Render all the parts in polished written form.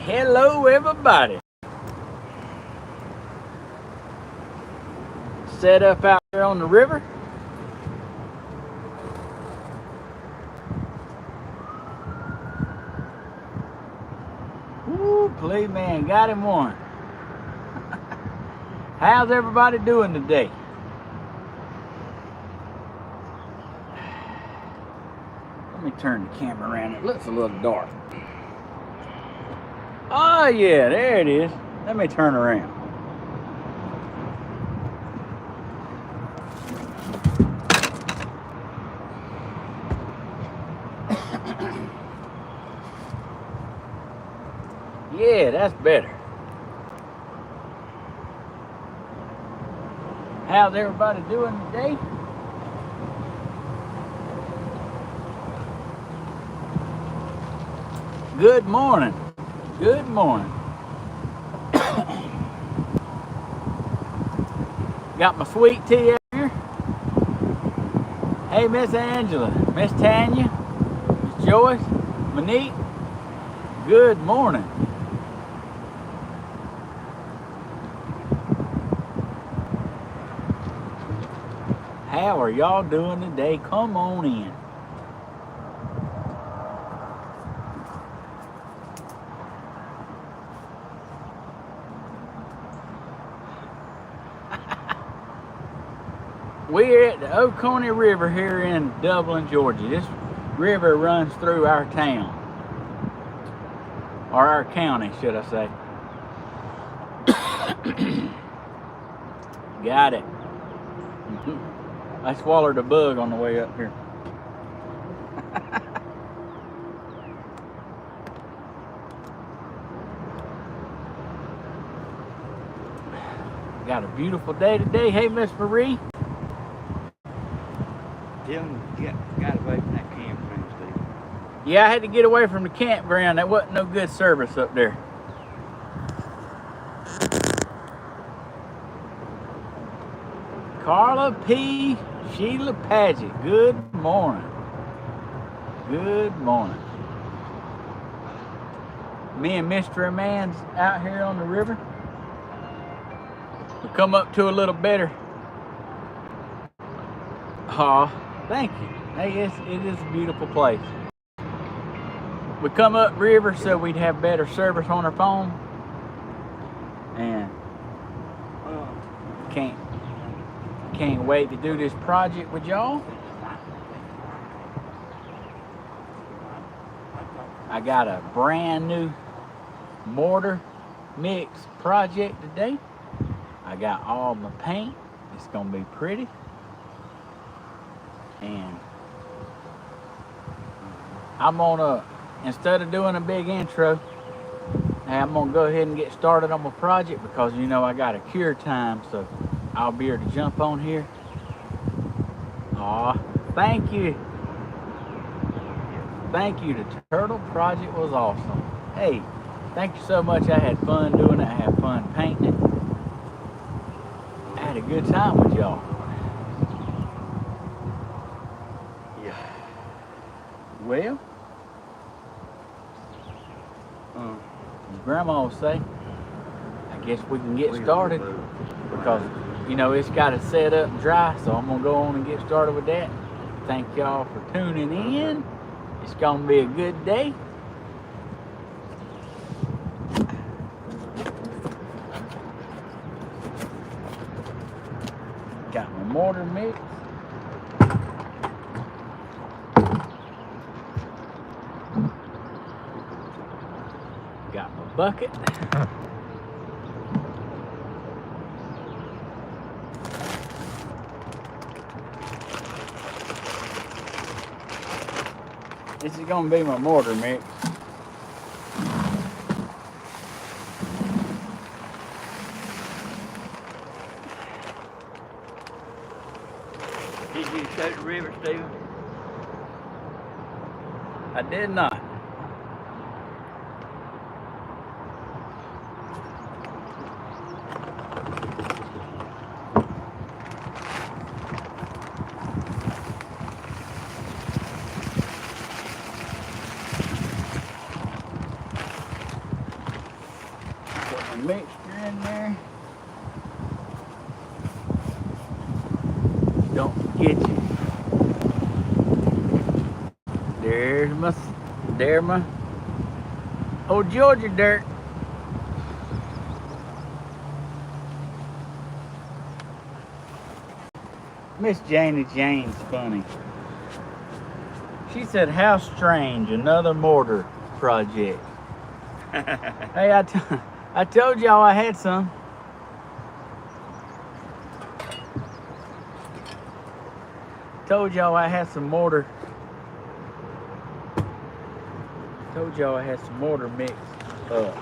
Hello everybody. Set up out here on the river. Woo, play man, got him one. How's everybody doing today? Let me turn the camera around. It looks a little dark. Oh yeah, there it is. Let me turn around. Yeah, that's better. How's everybody doing today? Good morning. Good morning. Got my sweet tea out here. Hey, Miss Angela, Miss Tanya, Miss Joyce, Monique, good morning. How are y'all doing today? Come on in. We're at the Oconee River here in Dublin, Georgia. This river runs through our town, or our county, should I say. Got it. I swallowed a bug on the way up here. Got a beautiful day today. Hey, Miss Marie. Got away from that campground, Steve. Yeah, I had to get away from the campground. There wasn't no good service up there. Carla P. Sheila Paget, good morning. Good morning. Me and Mystery Man's out here on the river. We come up to a little better. Oh, thank you. Hey, it is a beautiful place. We come up river so we'd have better service on our phone. And can't wait to do this project with y'all. I got a brand new mortar mix project today. I got all my paint. It's gonna be pretty. And I'm gonna, instead of doing a big intro, I'm gonna go ahead and get started on my project because you know I got a cure time, so I'll be able to jump on here. Aw, thank you. Thank you. The turtle project was awesome. Hey, thank you so much. I had fun doing it. I had fun painting it. I had a good time with y'all. Yeah. Well, as Grandma would say, I guess we can get started because, you know, it's got to set up and dry, so I'm going to go on and get started with that. Thank y'all for tuning in. It's going to be a good day. Got my mortar mix. Got my bucket. This is going to be my mortar mix. Did you show the river, Stephen? I did not. my mixture in there. Don't forget you. There's my old Georgia dirt. Miss Jane's funny. She said, "How strange, another mortar project." Hey, I told y'all I had some. Told y'all I had some mortar. Told y'all I had some mortar mix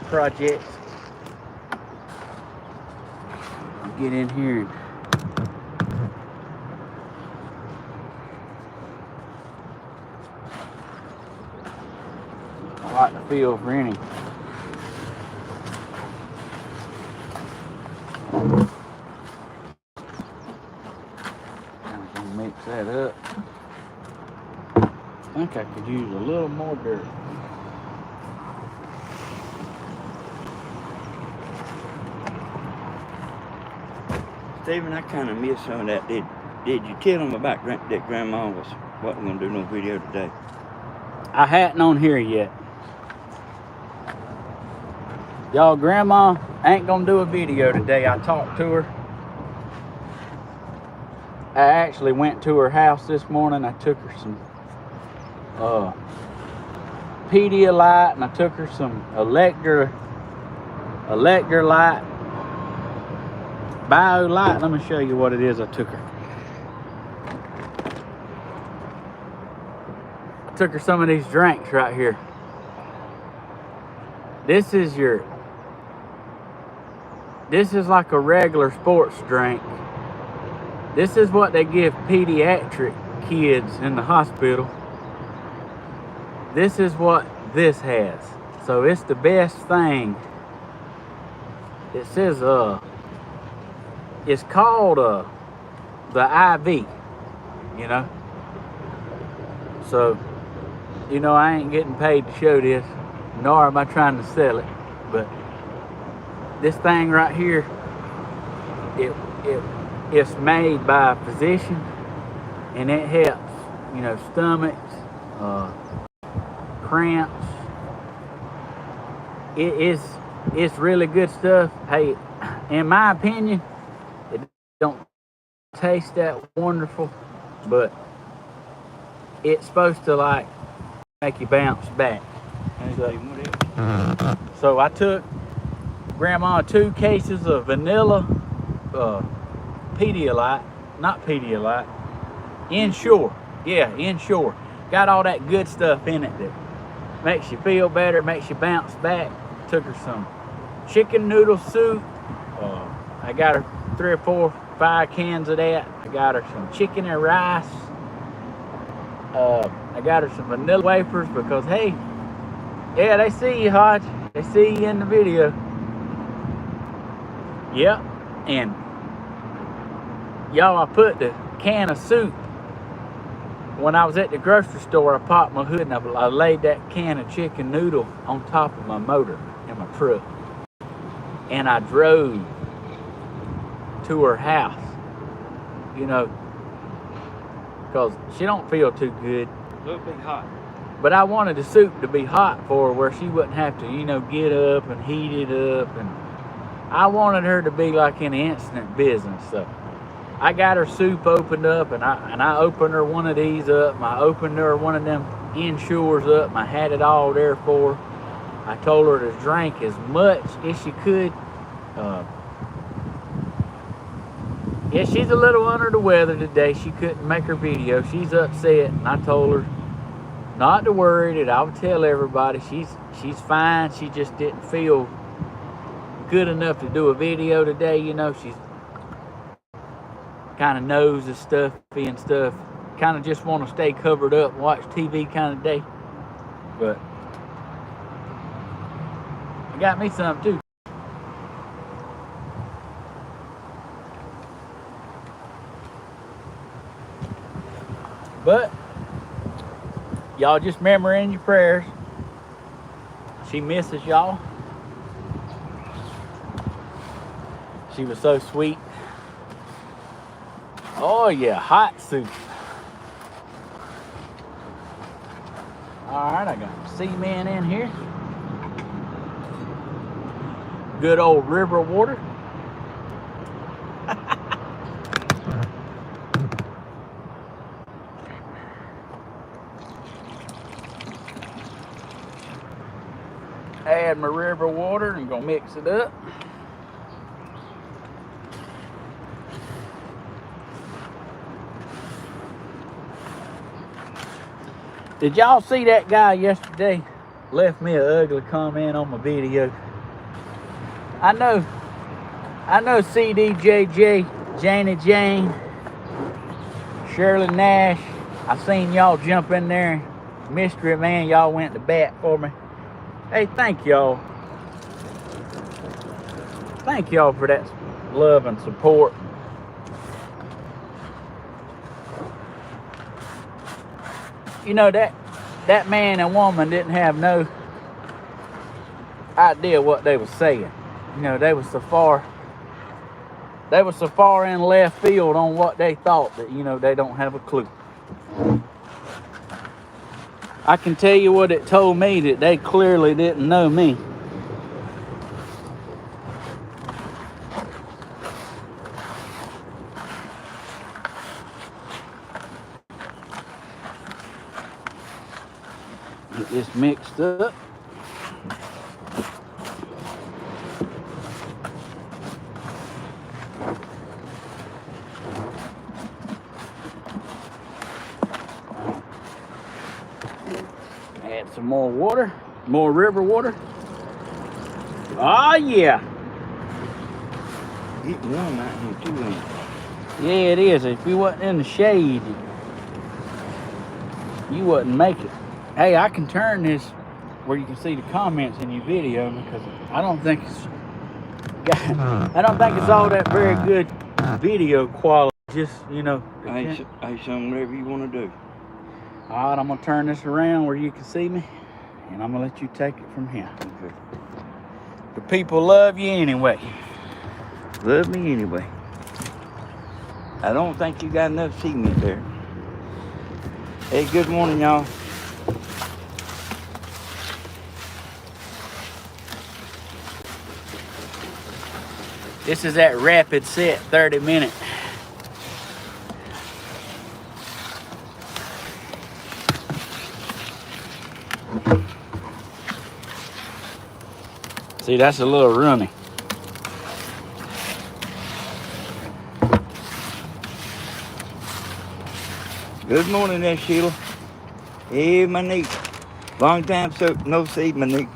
projects. Get in here and I like the feel for any. I'm gonna mix that up. I think I could use a little more dirt. Stephen, I kind of missed some of that. Did you tell them about that Grandma wasn't going to do no video today? I hadn't on here yet. Y'all, Grandma ain't gonna do a video today. I talked to her. I actually went to her house this morning. I took her some Pedialyte, and I took her some Electrolyte, BioLite. Let me show you what it is I took her. I took her some of these drinks right here. This is like a regular sports drink. This is what they give pediatric kids in the hospital. This is what this has. So it's the best thing. It says it's called the IV, you know. So, you know, I ain't getting paid to show this, nor am I trying to sell it, but this thing right here, it's made by a physician, and it helps, you know, stomachs, cramps. It's really good stuff. Hey, in my opinion, it don't taste that wonderful, but it's supposed to like make you bounce back. So I took Grandma 2 cases of vanilla Pedialyte, not Pedialyte, Ensure. Yeah, Ensure. Got all that good stuff in it that makes you feel better, makes you bounce back. Took her some chicken noodle soup. I got her 3 or 4, 5 cans of that. I got her some chicken and rice. I got her some vanilla wafers because, hey, yeah, they see you, Hodge. They see you in the video. Yep. And y'all, I put the can of soup. When I was at the grocery store, I popped my hood and I laid that can of chicken noodle on top of my motor in my truck. And I drove to her house, you know, because she don't feel too good. A little bit hot. But I wanted the soup to be hot for her where she wouldn't have to, you know, get up and heat it up. And I wanted her to be like in the instant business. So I got her soup opened up, and I opened her one of these up. I opened her one of them Ensures up. And I had it all there for her. I told her to drink as much as she could. Yeah, she's a little under the weather today. She couldn't make her video. She's upset, and I told her not to worry, that I would tell everybody she's fine. She just didn't feel good enough to do a video today. You know, she's kind of nose and stuffy and stuff. Kind of just want to stay covered up and watch TV kind of day. But I got me some too. But y'all just remember in your prayers, she misses y'all. She was so sweet. Oh yeah, hot soup. All right, I got cement in here. Good old river water. Add my river water and gonna mix it up. Did y'all see that guy yesterday? Left me an ugly comment on my video. I know CDJJ, Janie Jane, Shirley Nash. I seen y'all jump in there. Mystery Man, y'all went to bat for me. Hey, thank y'all. Thank y'all for that love and support. You know, that man and woman didn't have no idea what they were saying. You know, they were so far in left field on what they thought that, you know, they don't have a clue. I can tell you what it told me, that they clearly didn't know me. Get this mixed up. Add some more water, more river water. Oh yeah. It's warm out here too, ain't it? Yeah, it is. If you wasn't in the shade, you wouldn't make it. Hey, I can turn this where you can see the comments in your video, because I don't think it's all that very good video quality. Just, you know. Hey, something whatever you want to do. All right, I'm gonna turn this around where you can see me, and I'm gonna let you take it from here. Okay. The people love you anyway. Love me anyway. I don't think you got enough cement there. Hey, good morning, y'all. This is that rapid set 30-minute. See, that's a little runny. Good morning there, Sheila. Hey, Monique. Long time no see, Monique.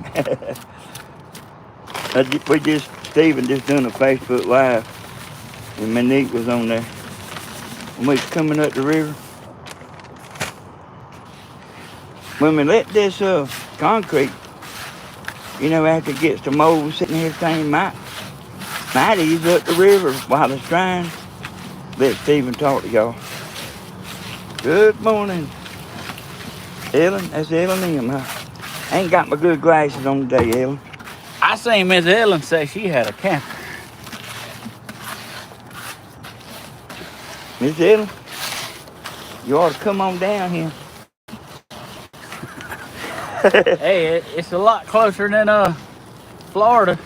Stephen just done a Facebook Live, and Monique was on there. When we was coming up the river, when we let this concrete, you know, after it gets the mold sitting and everything, might ease up the river while it's drying. Let Stephen talk to y'all. Good morning, Ellen. That's Ellen M. I ain't got my good glasses on today, Ellen. I seen Miss Ellen say she had a camper. Miss Ellen, you ought to come on down here. Hey, it's a lot closer than Florida.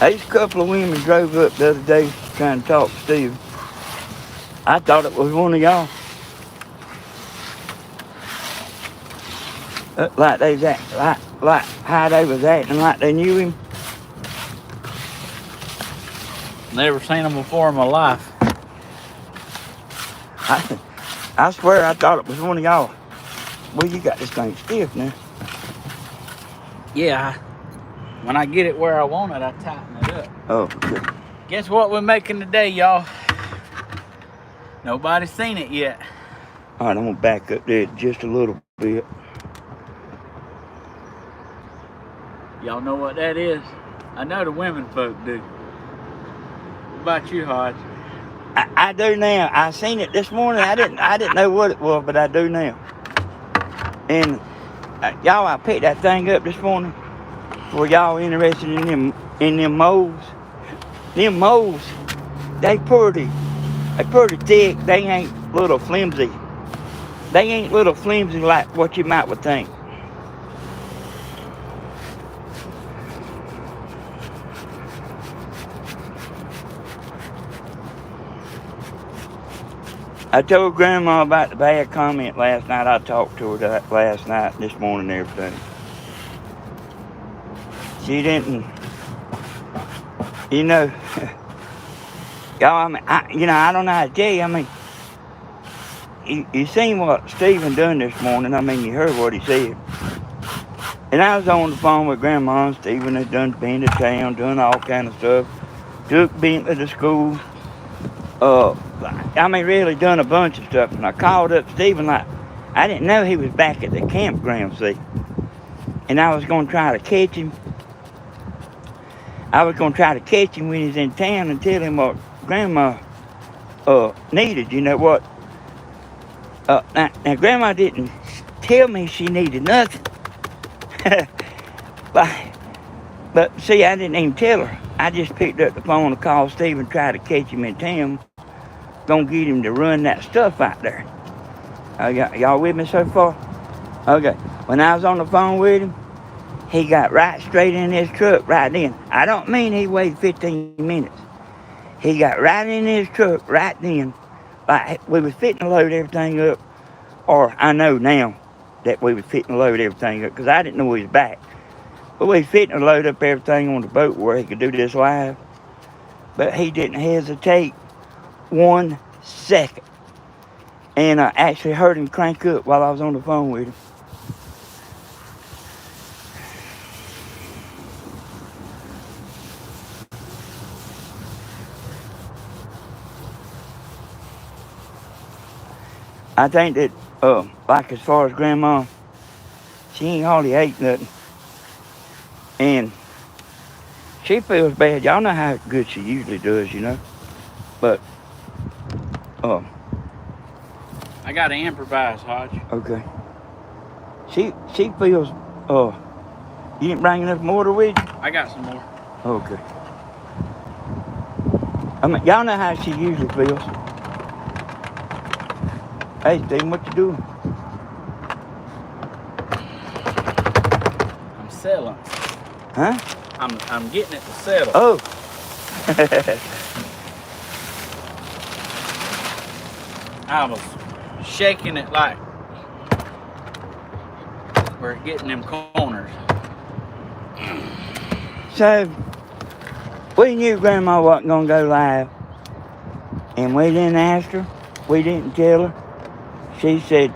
There's a couple of women drove up the other day trying to talk to Steve. I thought it was one of y'all. Like they was like how they was acting like they knew him. Never seen them before in my life. I swear I thought it was one of y'all. Well, you got this thing stiff now. Yeah, when I get it where I want it, I tighten it up. Oh, good. Guess what we're making today, y'all? Nobody's seen it yet. All right, I'm gonna back up there just a little bit. Y'all know what that is? I know the women folk do. What about you, Hodge? I do now. I seen it this morning. I didn't know what it was, but I do now. And y'all, I picked that thing up this morning. Were y'all interested in And them moles, they pretty thick. They ain't little flimsy. They ain't little flimsy like what you might would think. I told Grandma about the bad comment last night. I talked to her that last night, this morning, and everything. She didn't, you know, y'all, I mean, I don't know how to tell you. I mean, you seen what Stephen done this morning. I mean, you heard what he said. And I was on the phone with Grandma, and Stephen had been to town, doing all kind of stuff. Took Bentley to school. I mean, really done a bunch of stuff. And I called up Stephen like, I didn't know he was back at the campground, see. And I was going to try to catch him. When he's in town and tell him what Grandma needed. You know what? Now, Grandma didn't tell me she needed nothing. But see, I didn't even tell her. I just picked up the phone and called Steve and tried to catch him in town. Gonna get him to run that stuff out there. Y'all with me so far? Okay. When I was on the phone with him, he got right straight in his truck right then. I don't mean he waited 15 minutes. He got right in his truck right then. Like we was fitting to load everything up. Or I know now that we was fitting to load everything up because I didn't know he was back. But we was fitting to load up everything on the boat where he could do this live. But he didn't hesitate 1 second. And I actually heard him crank up while I was on the phone with him. I think that, like as far as Grandma, she ain't hardly ate nothing. And she feels bad. Y'all know how good she usually does, you know. But, I gotta improvise, Hodge. okay. She feels, you didn't bring enough mortar with you? I got some more. Okay. I mean, y'all know how she usually feels. Hey, Steve, what you doing? I'm selling. Huh? I'm getting it to settle. Oh. I was shaking it like we're getting them corners. So, we knew Grandma wasn't going to go live. And we didn't ask her. We didn't tell her. She said,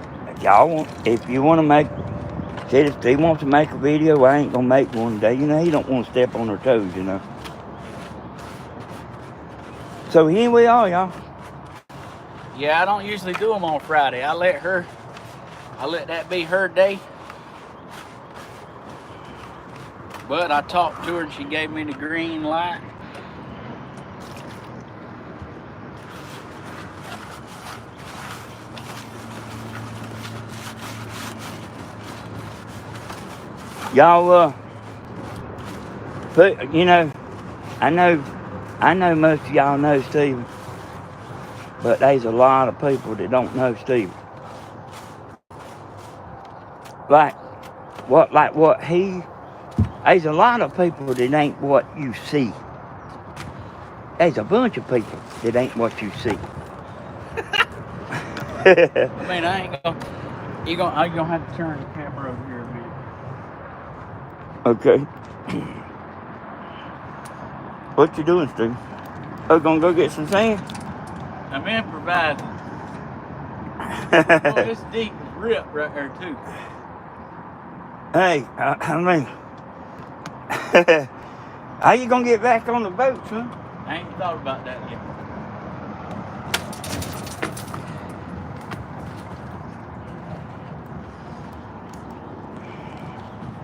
if you want to make, said if Steve wants to make a video, I ain't going to make one today. You know, he don't want to step on her toes, you know. So here we are, y'all. Yeah, I don't usually do them on Friday. I let that be her day. But I talked to her and she gave me the green light. Y'all, but you know, I know most of y'all know Steve, but there's a lot of people that don't know Steve. There's a lot of people that ain't what you see. There's a bunch of people that ain't what you see. I mean, I ain't gonna. You're gonna have to turn the camera over here a bit. Okay. What you doing, Steve? Oh, gonna go get some sand? I'm improvising. Oh, this deep rip right there too. Hey, I mean, how you gonna get back on the boat, son? I ain't thought about that yet.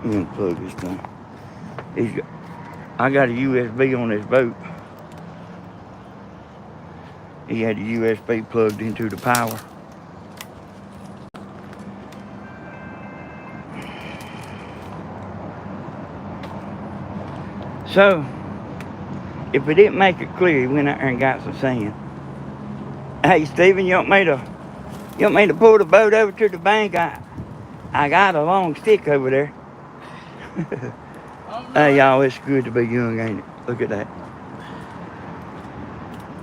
I'm gonna plug this thing. I got a USB on this boat. He had the USB plugged into the power. So, if it didn't make it clear, he went out there and got some sand. Hey, Stephen, you want me to pull the boat over to the bank? I got a long stick over there. Oh, no. Hey, y'all, it's good to be young, ain't it? Look at that.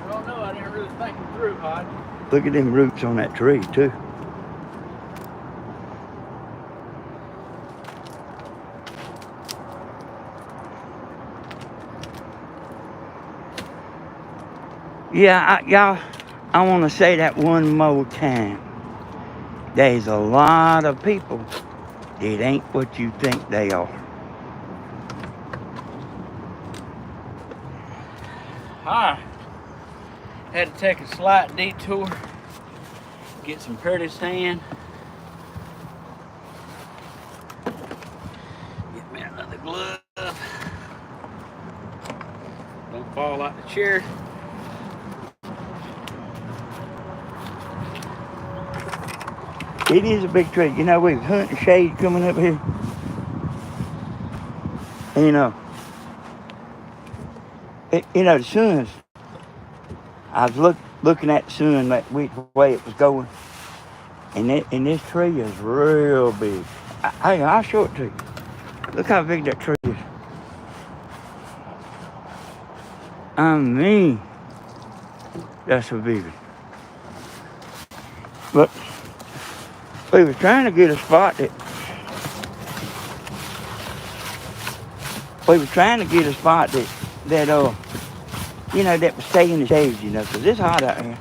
Oh, no, I didn't really think it through, Hodge. Look at them roots on that tree, too. Yeah, y'all, I want to say that one more time. There's a lot of people that ain't what you think they are. Alright. Had to take a slight detour. Get some pretty sand. Get me another glove. Don't fall out the chair. It is a big tree. You know, we was hunting shade coming up here. And, the sun's, I was looking at the sun, like which way it was going. And this tree is real big. I'll show it to you. Look how big that tree is. I mean, that's a big one. But we were trying to get a spot that that would stay in the shade, because it's hot out here.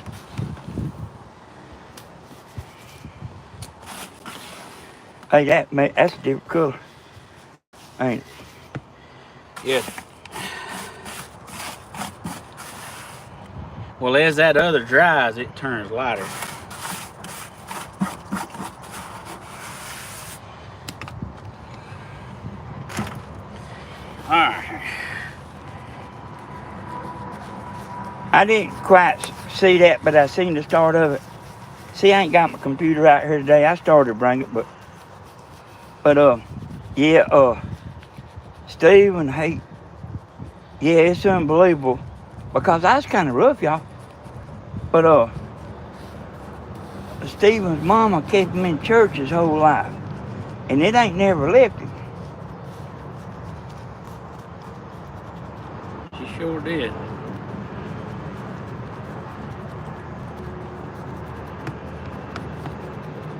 Hey, that's a different color, ain't it? Yeah. Well, as that other dries, it turns lighter. Alright. I didn't quite see that, but I seen the start of it. See, I ain't got my computer out here today. I started to bring it, but Stephen, hey, yeah, it's unbelievable, because I was kind of rough, y'all. But Stephen's mama kept him in church his whole life, and it ain't never left him. She sure did.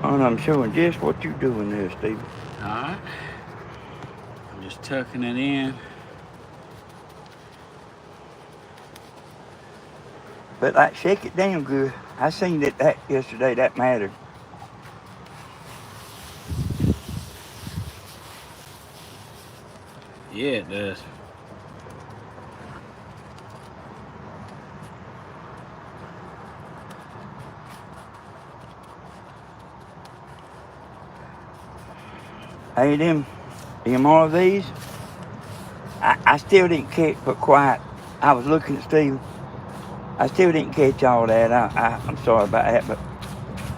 And I'm showing just what you're doing there, Stephen. Alright. I'm just tucking it in. But like, shake it down good. I seen that yesterday, that mattered. Yeah, it does. Hey, them RVs, I still didn't catch, but quiet. I was looking at Steve. I still didn't catch all that. I'm sorry about that, but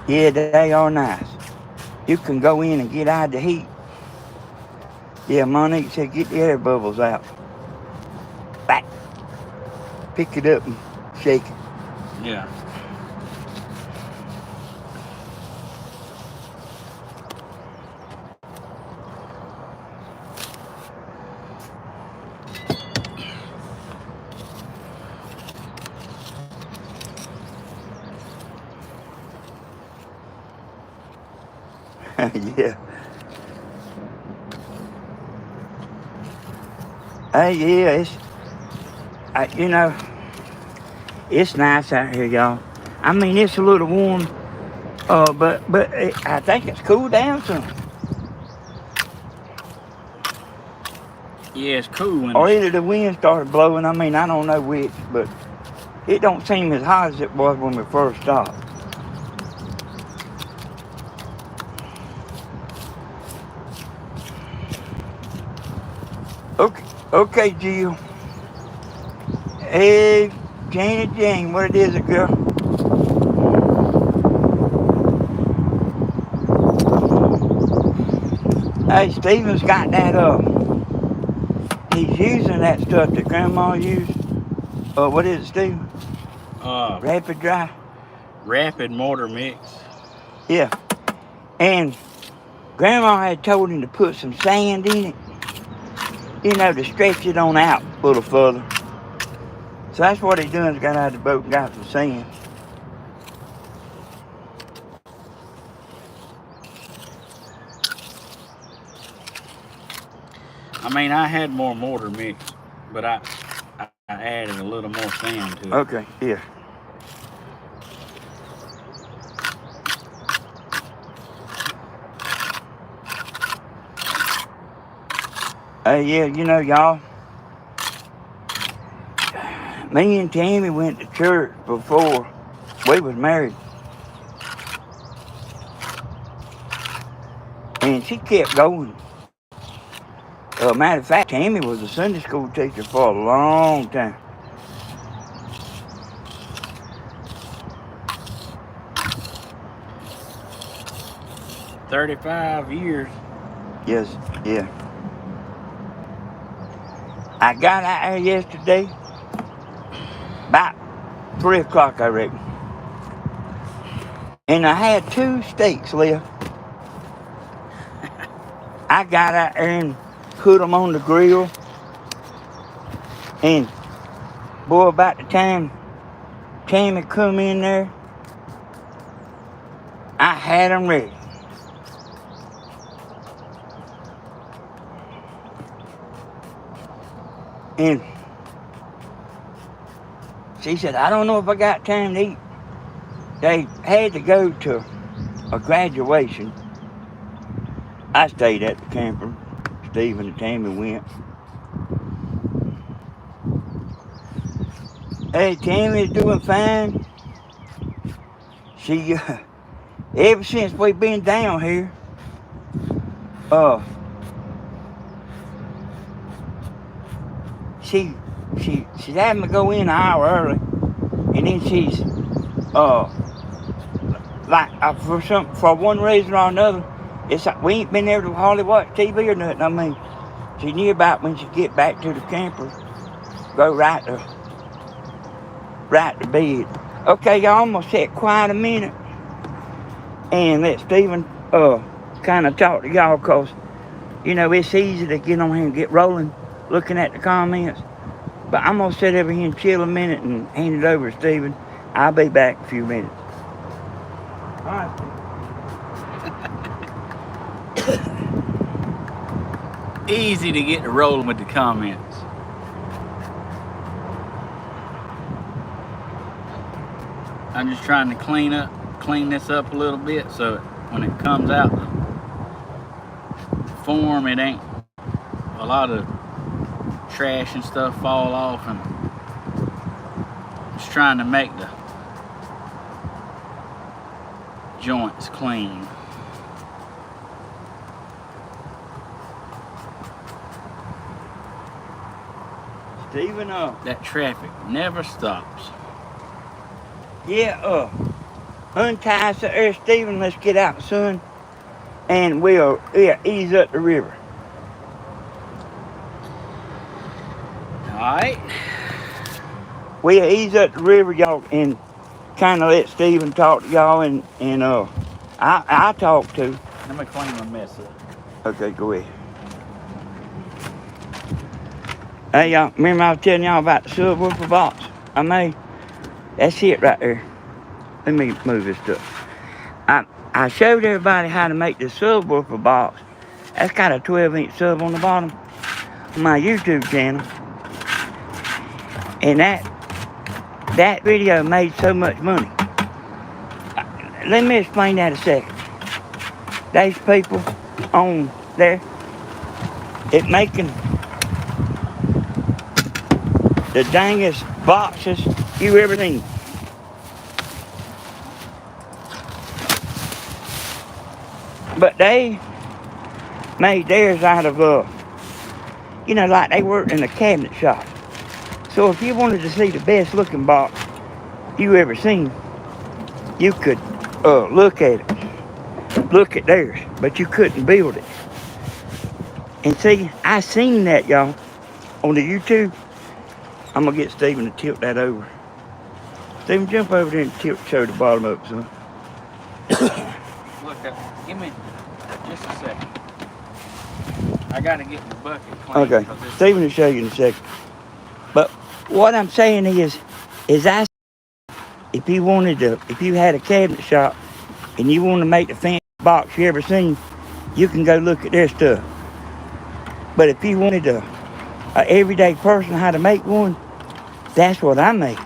yeah, they are nice. You can go in and get out of the heat. Yeah, Monique said, get the air bubbles out. Back. Pick it up and shake it. Yeah. Yeah. Hey, yeah, it's nice out here, y'all. I mean, it's a little warm, but I think it's cooled down some. Yeah, it's cool when Or either the wind started blowing. I mean, I don't know which, but it don't seem as hot as it was when we first stopped. Okay, Jill. Hey, Jane, what it is, girl? Hey, Stephen's got that, he's using that stuff that Grandma used. What is it, Steve? Rapid dry? Rapid mortar mix. Yeah. And Grandma had told him to put some sand in it, you know, to stretch it on out a little further. So that's what he done, is got out of the boat and got some sand. I mean, I had more mortar mix, but I added a little more sand to it. Okay, yeah. Yeah, you know, y'all, me and Tammy went to church before we was married. And she kept going. Matter of fact, Tammy was a Sunday school teacher for a long time. $35 years. Yes, yeah. I got out there yesterday, about 3 o'clock, I reckon. And I had 2 steaks left. I got out there and put them on the grill. And, boy, about the time Tammy come in there, I had them ready. And she said, I don't know if I got time to eat. They had to go to a graduation. I stayed at the camper. Steve and Tammy went. Hey, Tammy's doing fine. She, ever since we've been down here, she's having to go in an hour early, and then she's, for one reason or another, it's like we ain't been able to hardly watch TV or nothing. I mean, she knew about when she get back to the camper, go right to bed. Okay, y'all, I'm gonna sit quiet a minute and let Stephen kind of talk to y'all, cause you know it's easy to get on here and get rolling looking at the comments. But I'm gonna sit over here and chill a minute and hand it over to Stephen. I'll be back in a few minutes. All right. Easy to get to rolling with the comments. I'm just trying to clean this up a little bit so when it comes out the form, it ain't a lot of trash and stuff fall off, and just trying to make the joints clean. Stephen, that traffic never stops. Yeah, untie us there, Stephen. Let's get out in the sun, and we'll ease up the river. All right. We'll ease up the river, y'all, and kind of let Stephen talk to y'all, and I talk too. Let me clean my mess up. Okay, go ahead. Hey, y'all, remember I was telling y'all about the subwoofer box I made? That's it right there. Let me move this stuff. I showed everybody how to make the subwoofer box. That's got a 12-inch sub on the bottom on my YouTube channel. And that video made so much money. Let me explain that a second. These people on there, it making the dangest boxes you ever seen. But they made theirs out of, like they worked in a cabinet shop. So if you wanted to see the best looking box you ever seen, you could look at it. Look at theirs, but you couldn't build it. And see, I seen that, y'all, on the YouTube. I'm gonna get Stephen to tilt that over. Stephen, jump over there and show the bottom up, son. Look, give me just a second. I gotta get the bucket clean. Okay, Stephen will show you in a second. But what I'm saying is if you had a cabinet shop and you want to make the fanciest box you ever seen, you can go look at their stuff. But if you wanted a everyday person how to make one, that's what I make.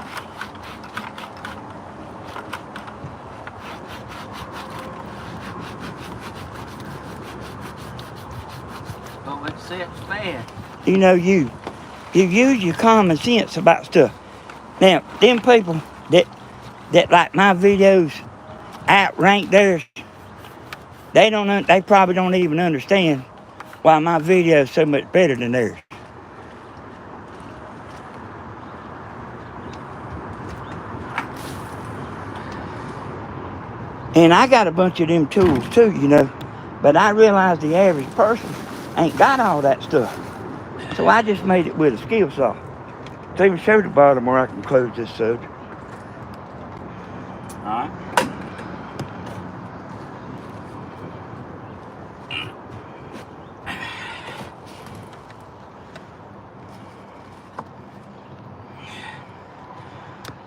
Well, let's see it's bad. You know, you use your common sense about stuff. Now, them people that like my videos outrank theirs, they probably don't even understand why my video is so much better than theirs. And I got a bunch of them tools too, you know, but I realize the average person ain't got all that stuff. So I just made it with a skill saw. So even show the bottom where I can close this subject. Alright.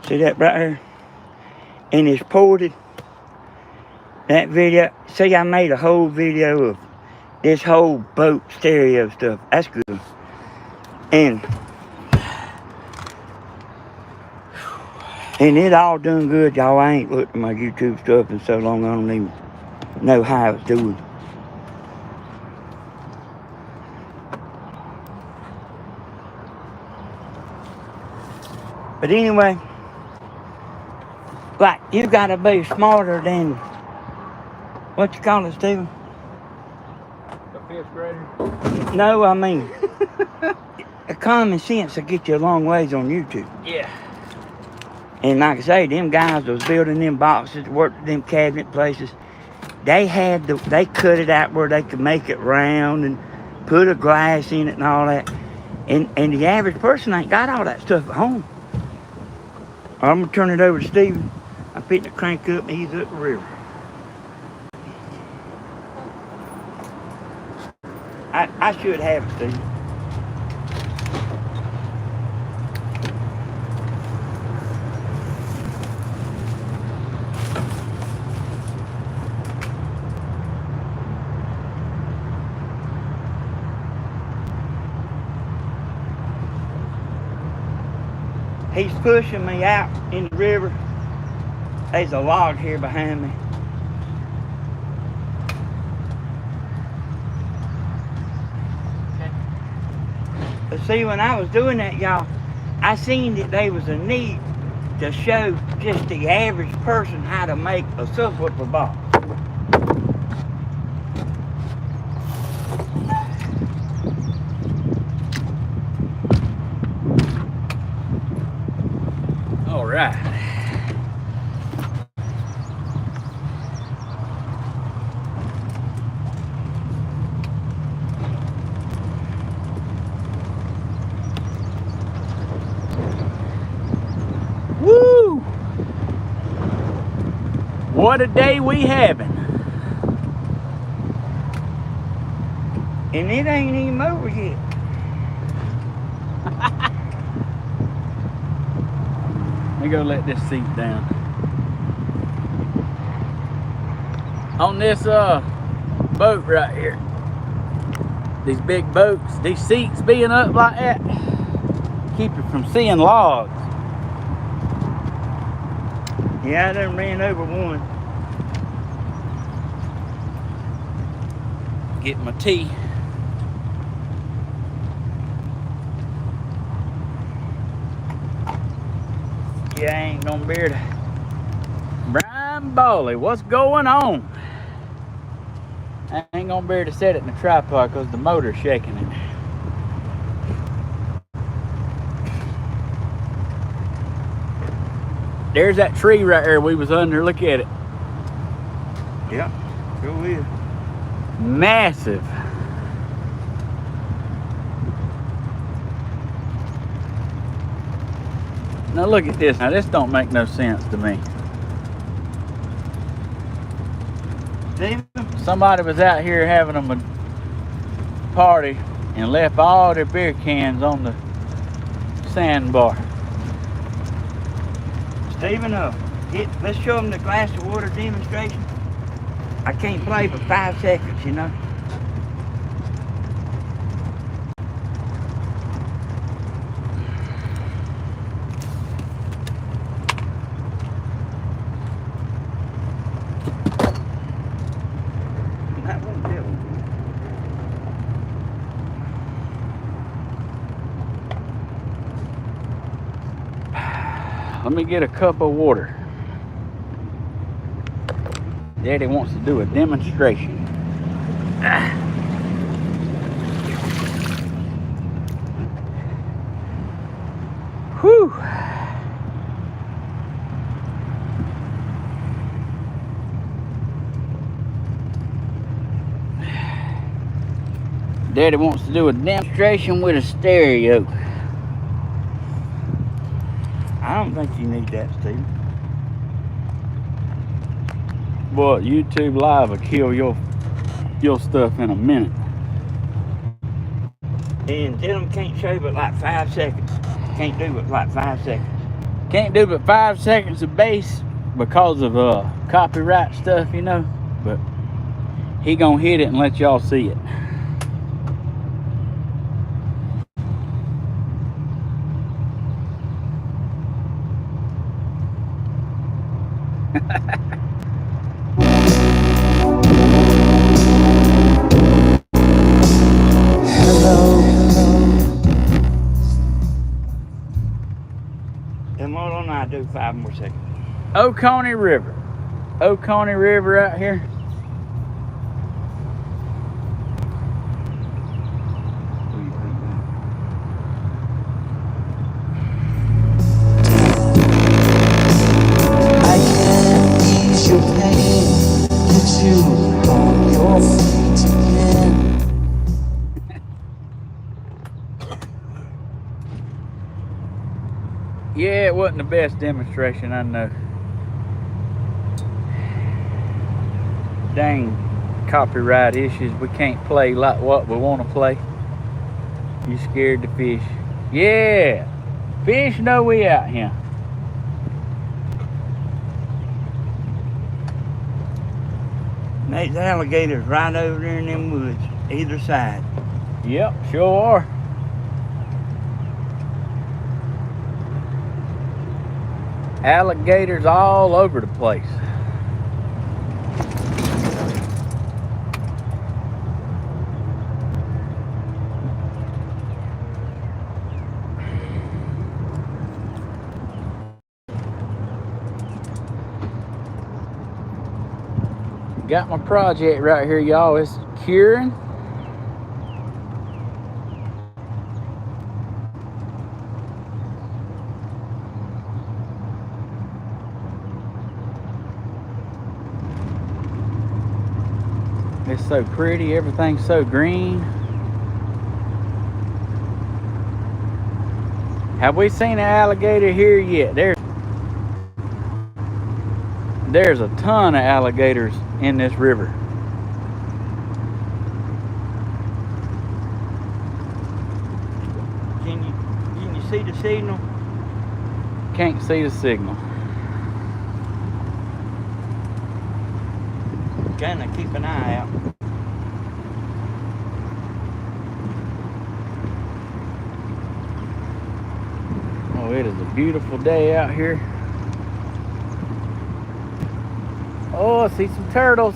See that right here? And it's ported. That video, see, I made a whole video of this whole boat stereo stuff. That's good. And it all done good, y'all. I ain't looked at my YouTube stuff in so long I don't even know how it's doing. But anyway, like, you gotta be smarter than, what you call it, Stephen? A fifth grader? No, I mean, a common sense will get you a long ways on YouTube. Yeah. And like I say, them guys that was building them boxes, worked at them cabinet places, they cut it out where they could make it round and put a glass in it and all that. And the average person ain't got all that stuff at home. I'm gonna turn it over to Stephen. I'm fitting to crank up and ease up the river. I should have it, Stephen. He's pushing me out in the river. There's a log here behind me. Okay. But see, when I was doing that, y'all, I seen that there was a need to show just the average person how to make a subwoofer box. All right. Woo! What a day we having. And it ain't even over yet. Let me go let this seat down. On this boat right here, these big boats, these seats being up like that, keep you from seeing logs. Yeah, I done ran over one. Get my tea. Yeah, I ain't gonna bear to. Brian Bawley, what's going on? I ain't gonna bear to set it in the tripod because the motor's shaking it. There's that tree right there we was under. Look at it. Yeah, sure is. Massive. Now look at this. Now this don't make no sense to me. Steven? Somebody was out here having a party and left all their beer cans on the sandbar. Steven, let's show them the glass of water demonstration. I can't play for 5 seconds, you know. That won't do. Let me get a cup of water. Daddy wants to do a demonstration. Whew. Daddy wants to do a demonstration with a stereo. I don't think you need that, Steven. Boy, YouTube Live will kill your stuff in a minute. And tell them can't show but like 5 seconds. Can't do but like 5 seconds. Can't do but 5 seconds of bass because of copyright stuff, you know. But he gonna hit it and let y'all see it. And what don't I do 5 more seconds? Oconee River. Oconee River out here. I can't ease your pain, put you on your feet again. Yeah, it wasn't the best demonstration, I know. Dang copyright issues. We can't play like what we want to play. You scared to fish? Yeah, fish know we out here. There's alligators right over there in them woods, either side. Yep, sure are. Alligators all over the place. Got my project right here, y'all. It's curing. It's so pretty, everything's so green. Have we seen an alligator here yet? There's a ton of alligators in this river. Can you see the signal? Can't see the signal. Kinda keep an eye out. Oh, it is a beautiful day out here. Oh, I see some turtles.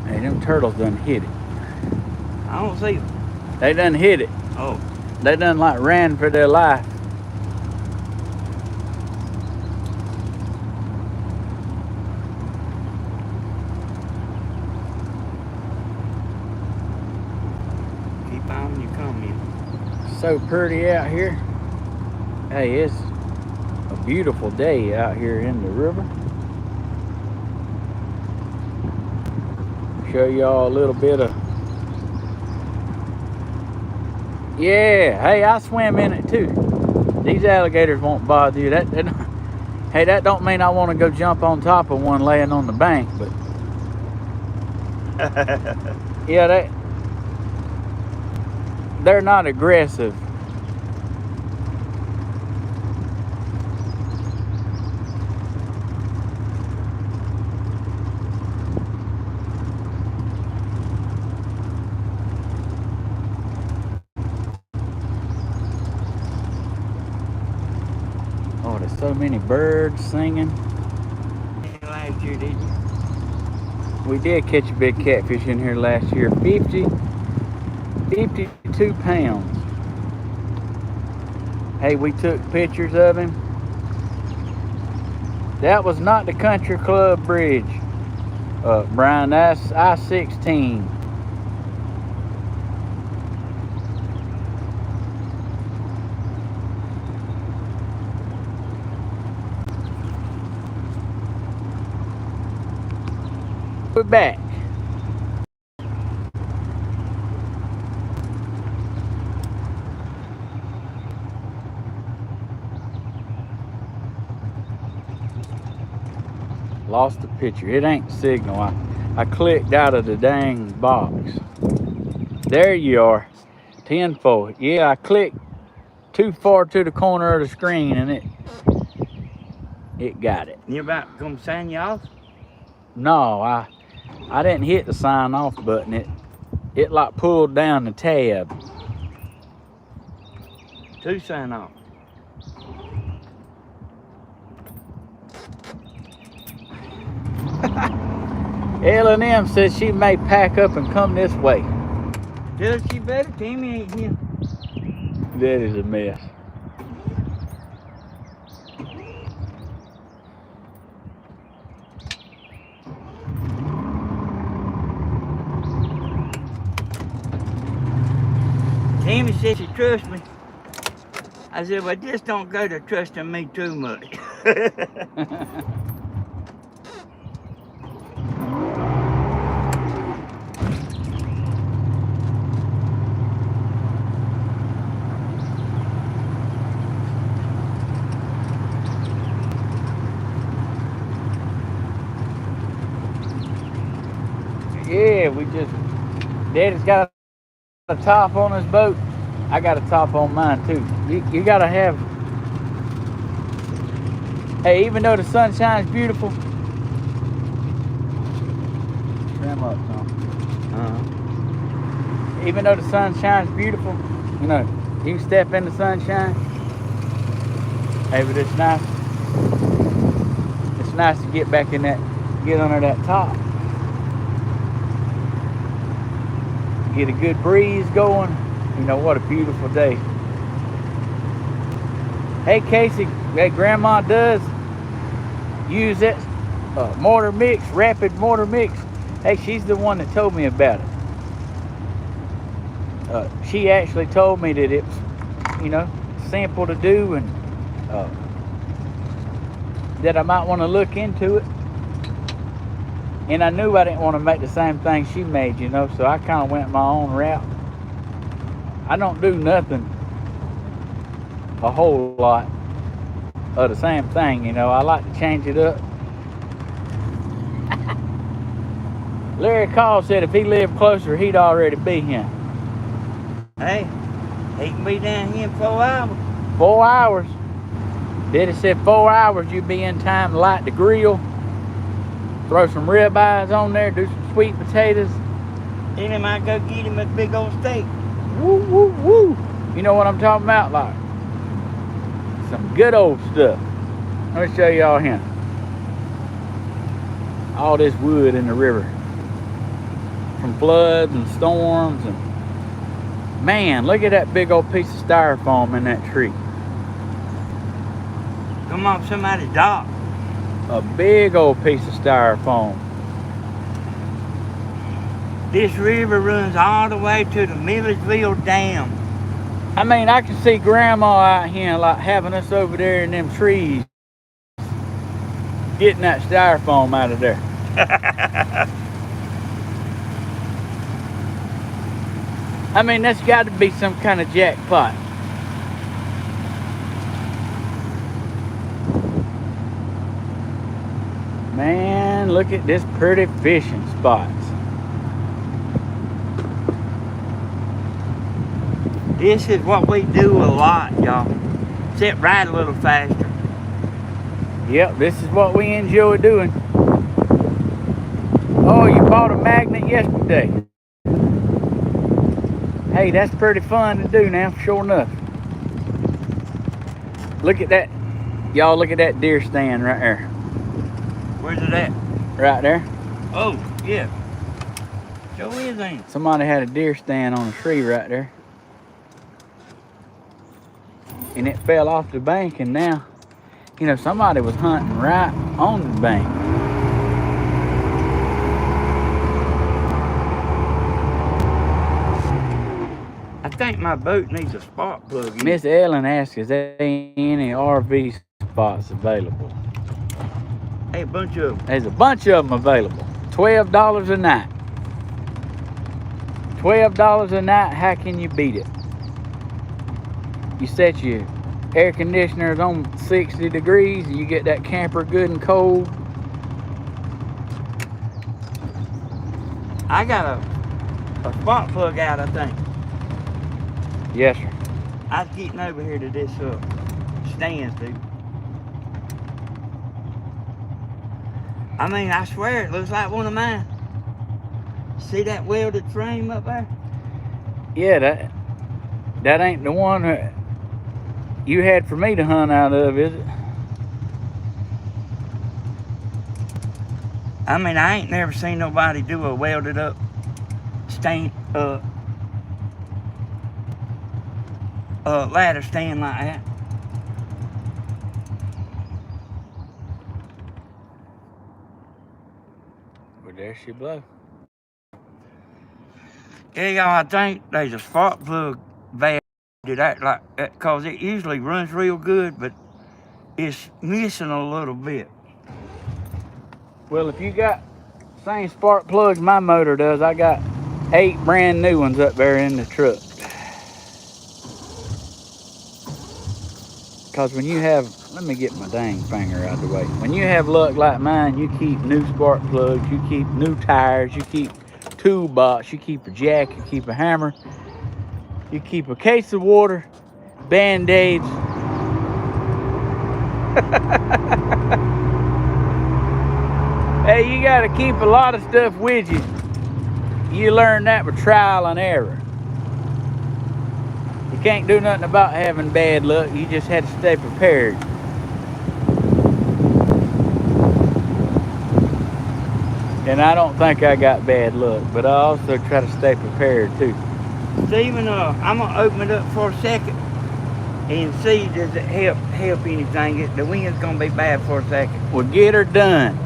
Hey, them turtles done hit it. I don't see them. They done hit it. Oh, They done like ran for their life. keep on when you come in. So pretty out here. Hey, it's a beautiful day out here in the river. Show y'all a little bit of Yeah, hey, I swim in it too. These alligators won't bother you. Hey, that don't mean I want to go jump on top of one laying on the bank, but yeah, they're not aggressive. Oh, there's so many birds singing. Last year, did you? We did catch a big catfish in here last year. 52 pounds. Hey, we took pictures of him. That was not the country club bridge, Brian. That's I-16. We're back. Lost the picture. It ain't the signal. I clicked out of the dang box. There you are. 10-4. Yeah, I clicked too far to the corner of the screen and it got it. You about to come sign you off? No, I didn't hit the sign off button. It like pulled down the tab. To sign off. L&M says she may pack up and come this way. Tell her she better. Timmy ain't here. That is a mess. Timmy said she trusts me. I said, well, just don't go to trusting me too much. Yeah, Daddy's got a top on his boat. I got a top on mine too. You gotta have. Hey, even though the sun shines beautiful. Trim up, Tom. Even though the sun shines beautiful, you know, you can step in the sunshine. Hey, but it's nice. It's nice to get back in that, get under that top. Get a good breeze going. You know, what a beautiful day. Hey, Casey, that Grandma does use that mortar mix, rapid mortar mix. Hey, she's the one that told me about it. She actually told me that it's, you know, simple to do and that I might want to look into it. And I knew I didn't want to make the same thing she made, you know, so I kind of went my own route. I don't do nothing a whole lot of the same thing, you know. I like to change it up. Larry Call said if he lived closer, he'd already be here. Hey, he can be down here in 4 hours. 4 hours. Daddy said 4 hours you'd be in time to light the grill. Throw some ribeyes on there, do some sweet potatoes. Then he might go get him a big old steak. Woo, woo, woo. You know what I'm talking about? Like some good old stuff. Let me show y'all here. All this wood in the river. From floods and storms. And man, look at that big old piece of styrofoam in that tree. Come off somebody's dock. A big old piece of styrofoam. This river runs all the way to the Millersville Dam. I mean, I can see Grandma out here like having us over there in them trees, getting that styrofoam out of there. I mean, that's got to be some kind of jackpot. Man, look at this pretty fishing spots. This is what we do a lot, y'all. Sit right a little faster. Yep, this is what we enjoy doing. Oh, you bought a magnet yesterday. Hey, that's pretty fun to do now, sure enough. Look at that. Y'all look at that deer stand right there. Where's it at? Right there. Oh, yeah. Sure is, ain't it? Somebody had a deer stand on a tree right there. And it fell off the bank, and now, you know, somebody was hunting right on the bank. I think my boat needs a spark plug in. Miss Ellen asked, is there any RV spots available? Hey, a bunch of them. There's a bunch of them available. $12 a night. $12 a night, how can you beat it? You set your air conditioners on 60 degrees, and you get that camper good and cold. I got a spark plug out, I think. Yes, sir. I was getting over here to this stand, dude. I mean, I swear it looks like one of mine. See that welded frame up there? Yeah, that ain't the one that you had for me to hunt out of, is it? I mean, I ain't never seen nobody do a welded up stand, ladder stand like that. Well, there she blow. Yeah, y'all, I think there's a spark plug valve that act like that, cause it usually runs real good, but it's missing a little bit. Well, if you got the same spark plugs my motor does, I got 8 brand new ones up there in the truck. Because when you have, let me get my dang finger out of the way. When you have luck like mine, you keep new spark plugs, you keep new tires, you keep toolbox, you keep a jack, you keep a hammer, you keep a case of water, Band-Aids. Hey, you got to keep a lot of stuff with you. You learn that with trial and error. You can't do nothing about having bad luck. You just had to stay prepared. And I don't think I got bad luck, but I also try to stay prepared too. Stephen, I'm gonna open it up for a second and see does it help anything. The wind's gonna be bad for a second. Well, get her done.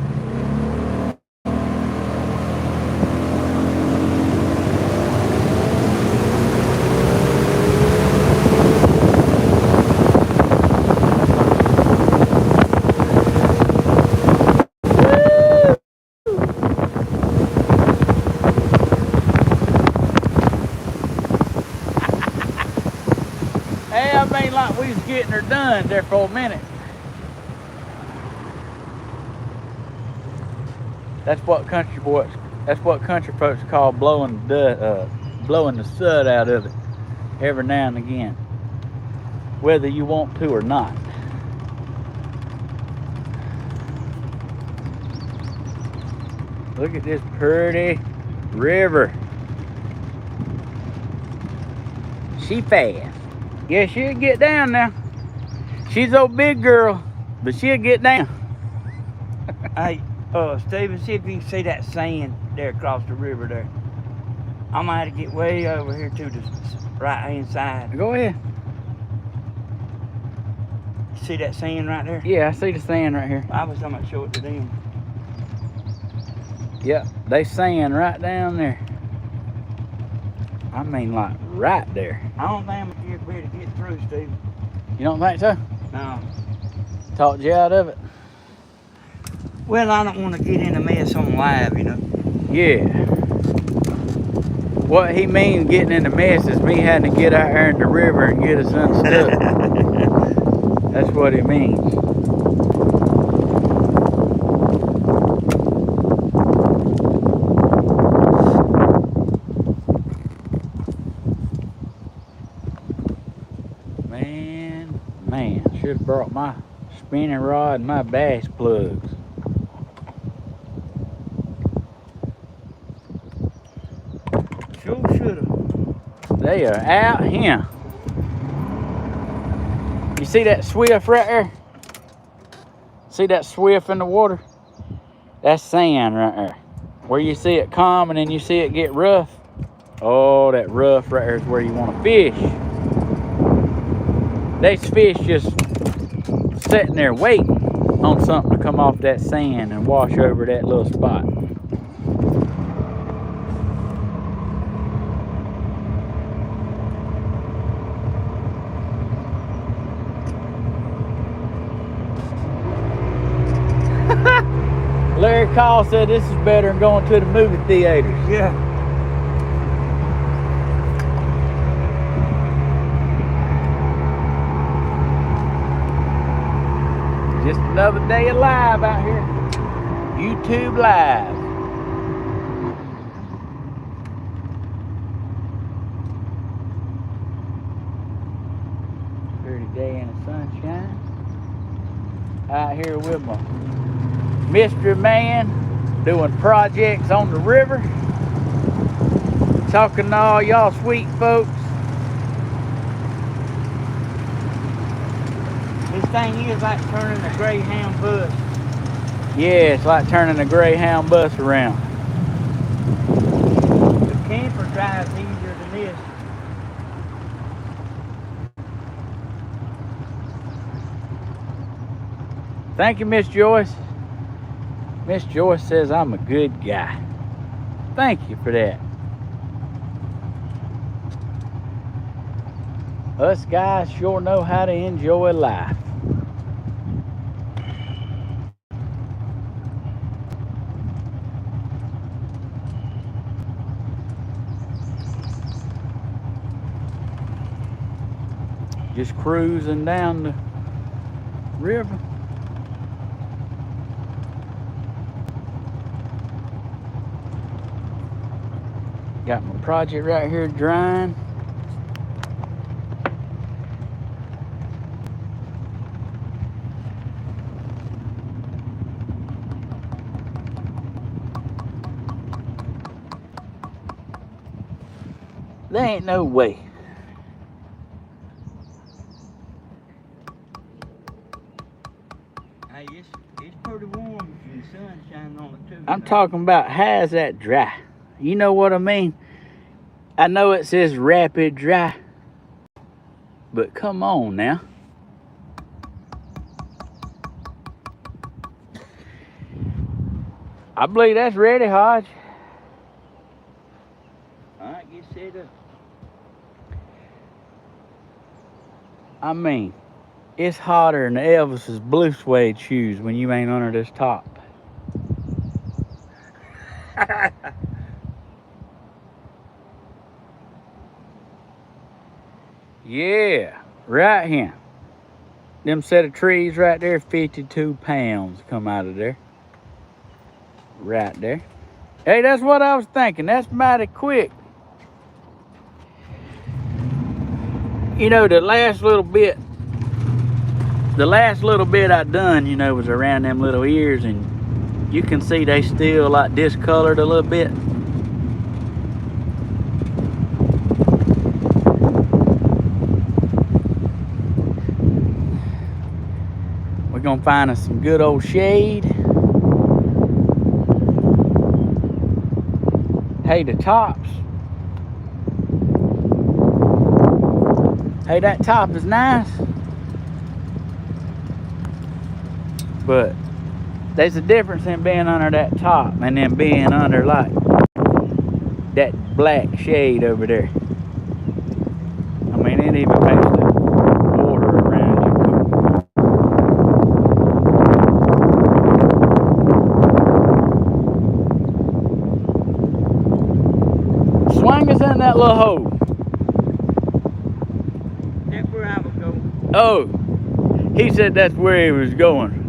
Hey, I mean, like we was getting her done there for a minute. That's what country folks call blowing the sud out of it every now and again, whether you want to or not. Look at this pretty river. She fast. Yeah, she'll get down now. She's a big girl, but she'll get down. Hey, Stephen, see if you can see that sand there across the river there. I'm gonna have to get way over here to the right-hand side. Go ahead. See that sand right there? Yeah, I see the sand right here. I was talking about show it to them. Yep, they sand right down there. I mean, like right there. I don't think I'm gonna be able to get through, Stephen. You don't think so? No. Talked you out of it? Well, I don't want to get in a mess on live, you know. Yeah. What he means getting in the mess is me having to get out there in the river and get us unstuck. That's what he means. Man, should have brought my spinning rod and my bass plugs. Sure should have. They are out here. You see that swift right there? See that swift in the water? That's sand right there. Where you see it calm and then you see it get rough. Oh, that rough right there is where you want to fish. These fish just sitting there waiting on something to come off that sand and wash over that little spot. Larry Call said this is better than going to the movie theaters. Yeah. Just another day alive out here. YouTube Live. Pretty day in the sunshine. Out here with my mystery man doing projects on the river. Talking to all y'all sweet folks. This thing is like turning a Greyhound bus. Yeah, it's like turning a Greyhound bus around. The camper drives easier than this. Thank you, Miss Joyce. Miss Joyce says I'm a good guy. Thank you for that. Us guys sure know how to enjoy life. Just cruising down the river. Got my project right here drying. There ain't no way. Hey, it's pretty warm and the sun's shining on it too. I'm talking about how's that dry? You know what I mean? I know it says rapid dry, but come on now. I believe that's ready, Hodge. Alright, get set up. I mean, it's hotter than Elvis's blue suede shoes when you ain't under this top. Yeah, right here. Them set of trees right there, 52 pounds come out of there. Right there. Hey, that's what I was thinking. That's mighty quick. You know, the last little bit I done, you know, was around them little ears, and you can see they still like discolored a little bit. We're gonna find us some good old shade. Hey, the tops. Hey, that top is nice. But there's a difference in being under that top and then being under like that black shade over there. I mean, it even makes the water around you cool. Swing us down in that little hole? That's where I would go. Oh, he said that's where he was going.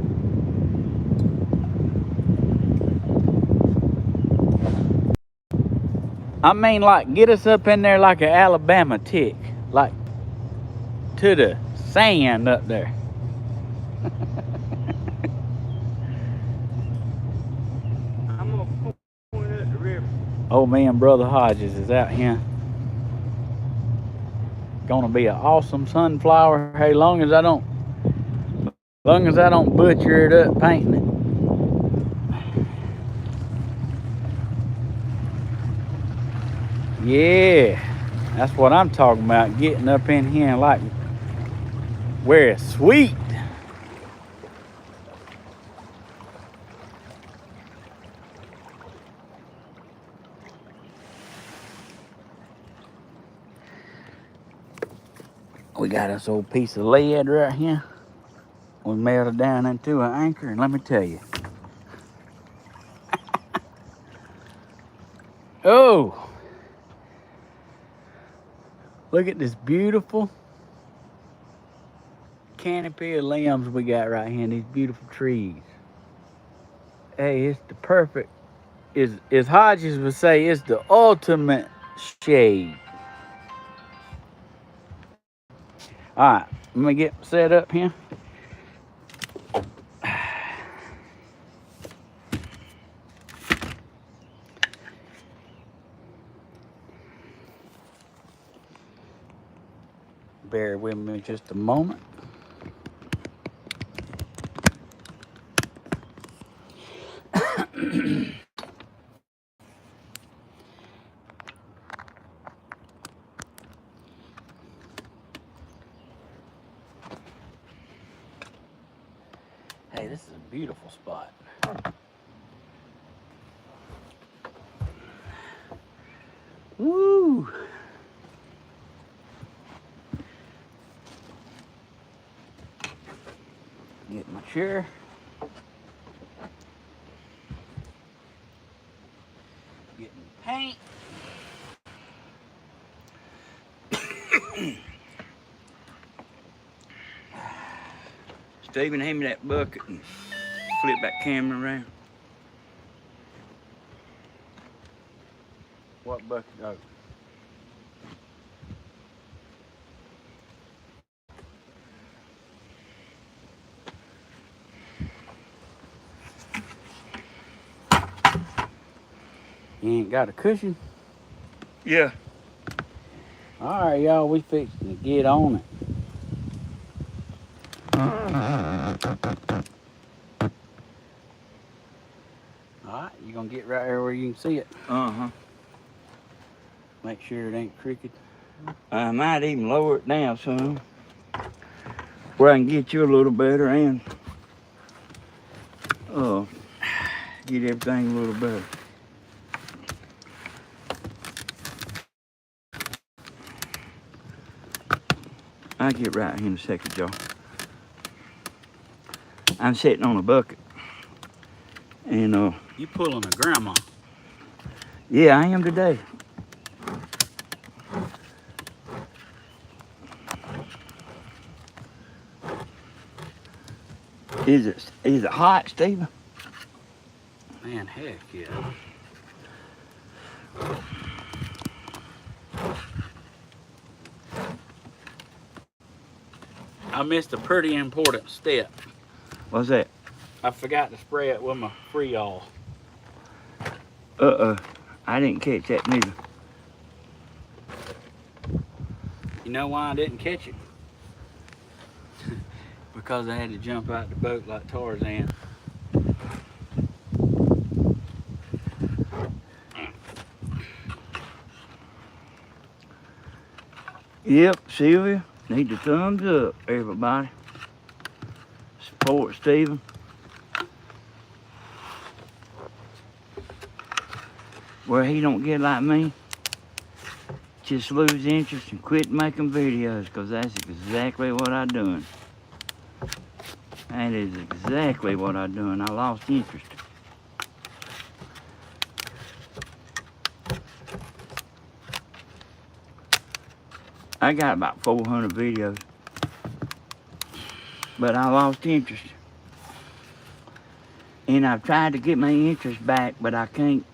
I mean, like, get us up in there like an Alabama tick. Like, to the sand up there. I'm gonna point up the river. Old man, Brother Hodges is out here. Gonna be an awesome sunflower. Hey, long as I don't butcher it up painting it. Yeah, that's what I'm talking about. Getting up in here and like where it's sweet. We got this old piece of lead right here. We melted down into an anchor, and let me tell you. Oh, look at this beautiful canopy of limbs we got right here, these beautiful trees. Hey, it's the perfect, as Hodges would say, it's the ultimate shade. All right, let me get set up here. Bear with me just a moment. Hey, this is a beautiful spot. Woo! Get my chair. Getting paint. Stephen, hand me that bucket and flip that camera around. What bucket? Oh. You ain't got a cushion? Yeah. All right, y'all, we fixing to get on it. All right, you gonna get right here where you can see it. Uh-huh. Make sure it ain't crooked. I might even lower it down some, where I can get you a little better and get everything a little better. I'll get right in a second, y'all. I'm sitting on a bucket. And You pulling a grandma. yeah, I am today. Is it hot, Stephen? Man, heck yeah. I missed a pretty important step. What's that? I forgot to spray it with my Freol. I didn't catch that neither. You know why I didn't catch it? Because I had to jump out the boat like Tarzan. Yep, Sylvia, need the thumbs up, everybody. Support Stephen. Where he don't get like me, just lose interest and quit making videos, because that's exactly what I done. That is exactly what I done. I lost interest. I got about 400 videos. But I lost interest. And I've tried to get my interest back, but I can't.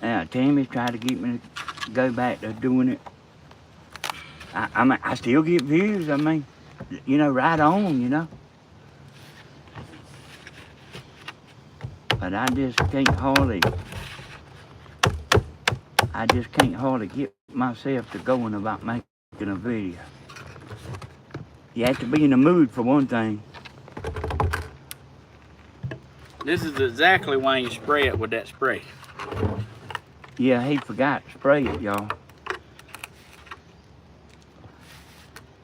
Tammy's tried to get me to go back to doing it. I mean, I still get views. I mean, you know, right on, you know. But I just can't hardly get myself to going about making a video. You have to be in the mood for one thing. This is exactly why you spray it with that spray. Yeah, he forgot to spray it, y'all.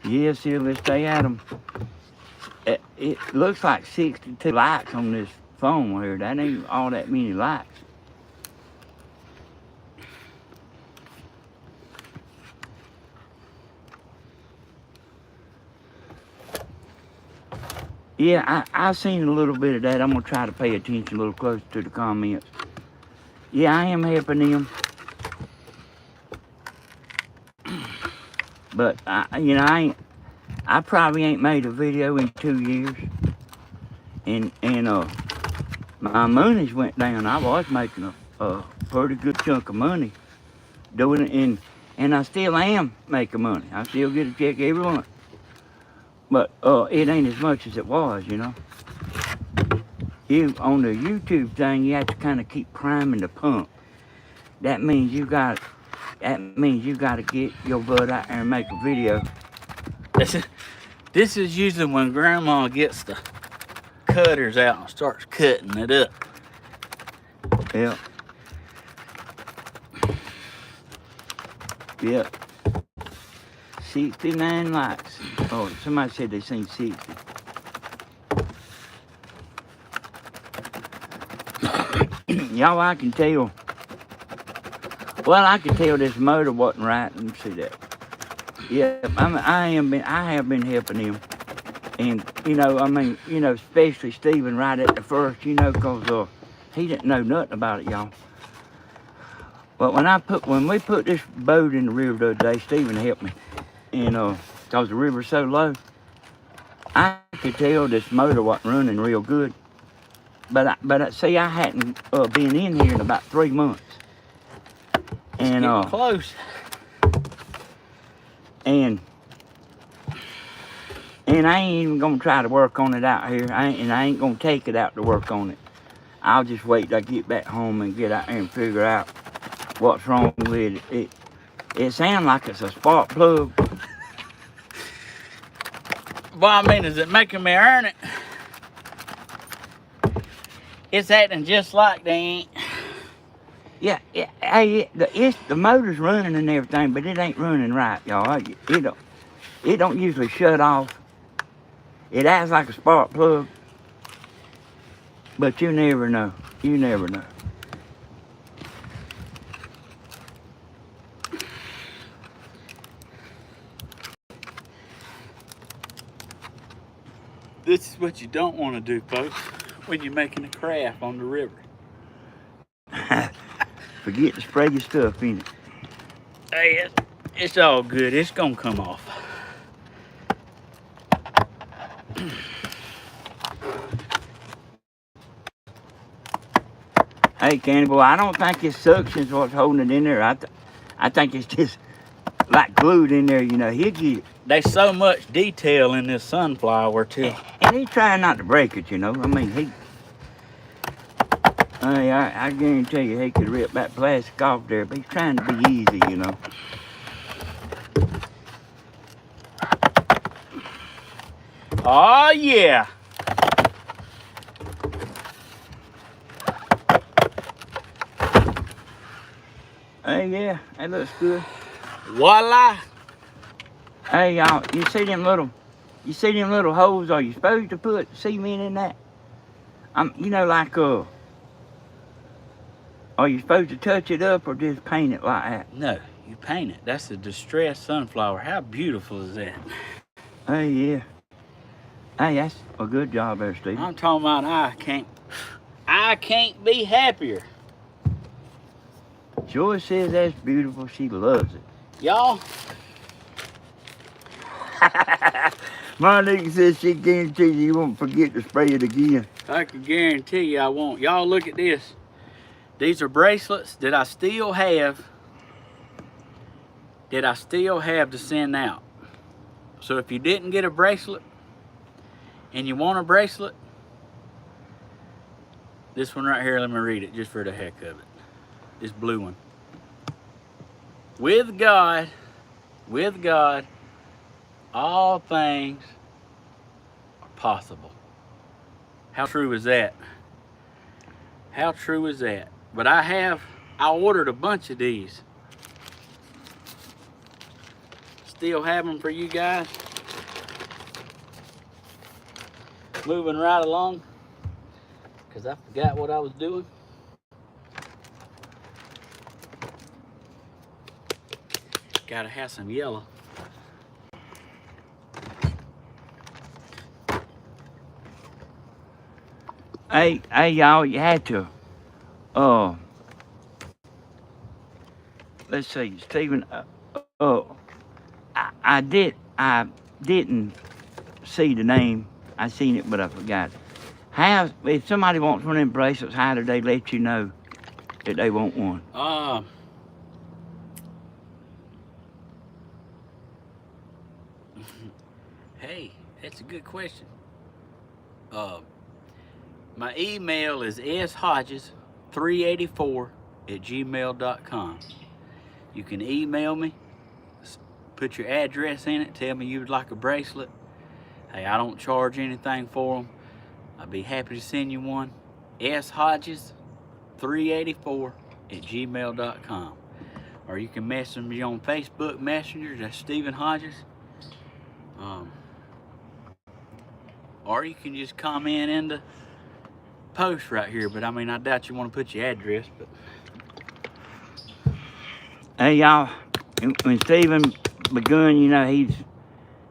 Yeah, Sylvia, stay at them. It looks like 62 likes on this phone here. That ain't all that many likes. Yeah, I seen a little bit of that. I'm gonna try to pay attention a little closer to the comments. Yeah, I am helping them. But you know, I probably ain't made a video in 2 years. And my monies went down. I was making a pretty good chunk of money doing it, and I still am making money. I still get a check every month. But it ain't as much as it was, you know. On the YouTube thing, you have to kind of keep priming the pump. That means you got to get your butt out there and make a video. This is usually when Grandma gets the cutters out and starts cutting it up. Yep. Yep. 69 likes. Oh, somebody said they seen 60. Y'all, I can tell. Well, I can tell this motor wasn't right. Let me see that. Yeah, I have been helping him. And, you know, I mean, you know, especially Stephen right at the first, you know, because he didn't know nothing about it, y'all. But when we put this boat in the river the other day, Stephen helped me. And because the river's so low, I could tell this motor wasn't running real good. But see, I hadn't been in here in about 3 months. And close. And I ain't even gonna try to work on it out here. I ain't gonna take it out to work on it. I'll just wait till I get back home and get out there and figure out what's wrong with it. It sounds like it's a spark plug. Well, I mean, is it making me earn it? It's acting just like they ain't. Yeah, hey, the motor's running and everything, but it ain't running right, y'all. It don't usually shut off. It acts like a spark plug, but you never know. You never know. This is what you don't want to do, folks, when you're making a craft on the river. Forget to spray your stuff in it. Hey, it's all good. It's gonna come off. Hey, Candy Boy, I don't think it's suction's what's holding it in there. I think it's just like glued in there, you know. He'll get it. There's so much detail in this sunflower, too. And he's trying not to break it, you know. I mean, I guarantee you he could rip that plastic off there, but he's trying to be easy, you know. Oh, yeah. Hey, yeah, that looks good. Voila. Hey, y'all, you see them little holes? Are you supposed to put cement in that? You know, like, are you supposed to touch it up or just paint it like that? No, you paint it. That's a distressed sunflower. How beautiful is that? Hey, yeah. Hey, that's a good job there, Steve. I'm talking about I can't be happier. Joy says that's beautiful. She loves it. Y'all, Monique says she guarantees you won't forget to spray it again. I can guarantee you I won't. Y'all look at this. These are bracelets that I still have. To send out. So if you didn't get a bracelet and you want a bracelet, this one right here, let me read it just for the heck of it. This blue one. With God, all things are possible. How true is that? How true is that? But I ordered a bunch of these. Still have them for you guys. Moving right along, because I forgot what I was doing. Gotta have some yellow. Hey, y'all, you had to. Let's see, Stephen. I didn't see the name. I seen it, but I forgot. How, if somebody wants one of them bracelets, how do they let you know that they want one? Hey, that's a good question. My email is shodges384@gmail.com. You can email me, put your address in it, tell me you would like a bracelet. Hey, I don't charge anything for them. I'd be happy to send you one. shodges384@gmail.com. Or you can message me on Facebook Messenger, that's Stephen Hodges. Or you can just comment in the post right here, but I mean, I doubt you want to put your address, but. Hey, y'all, when Stephen begun, you know, he's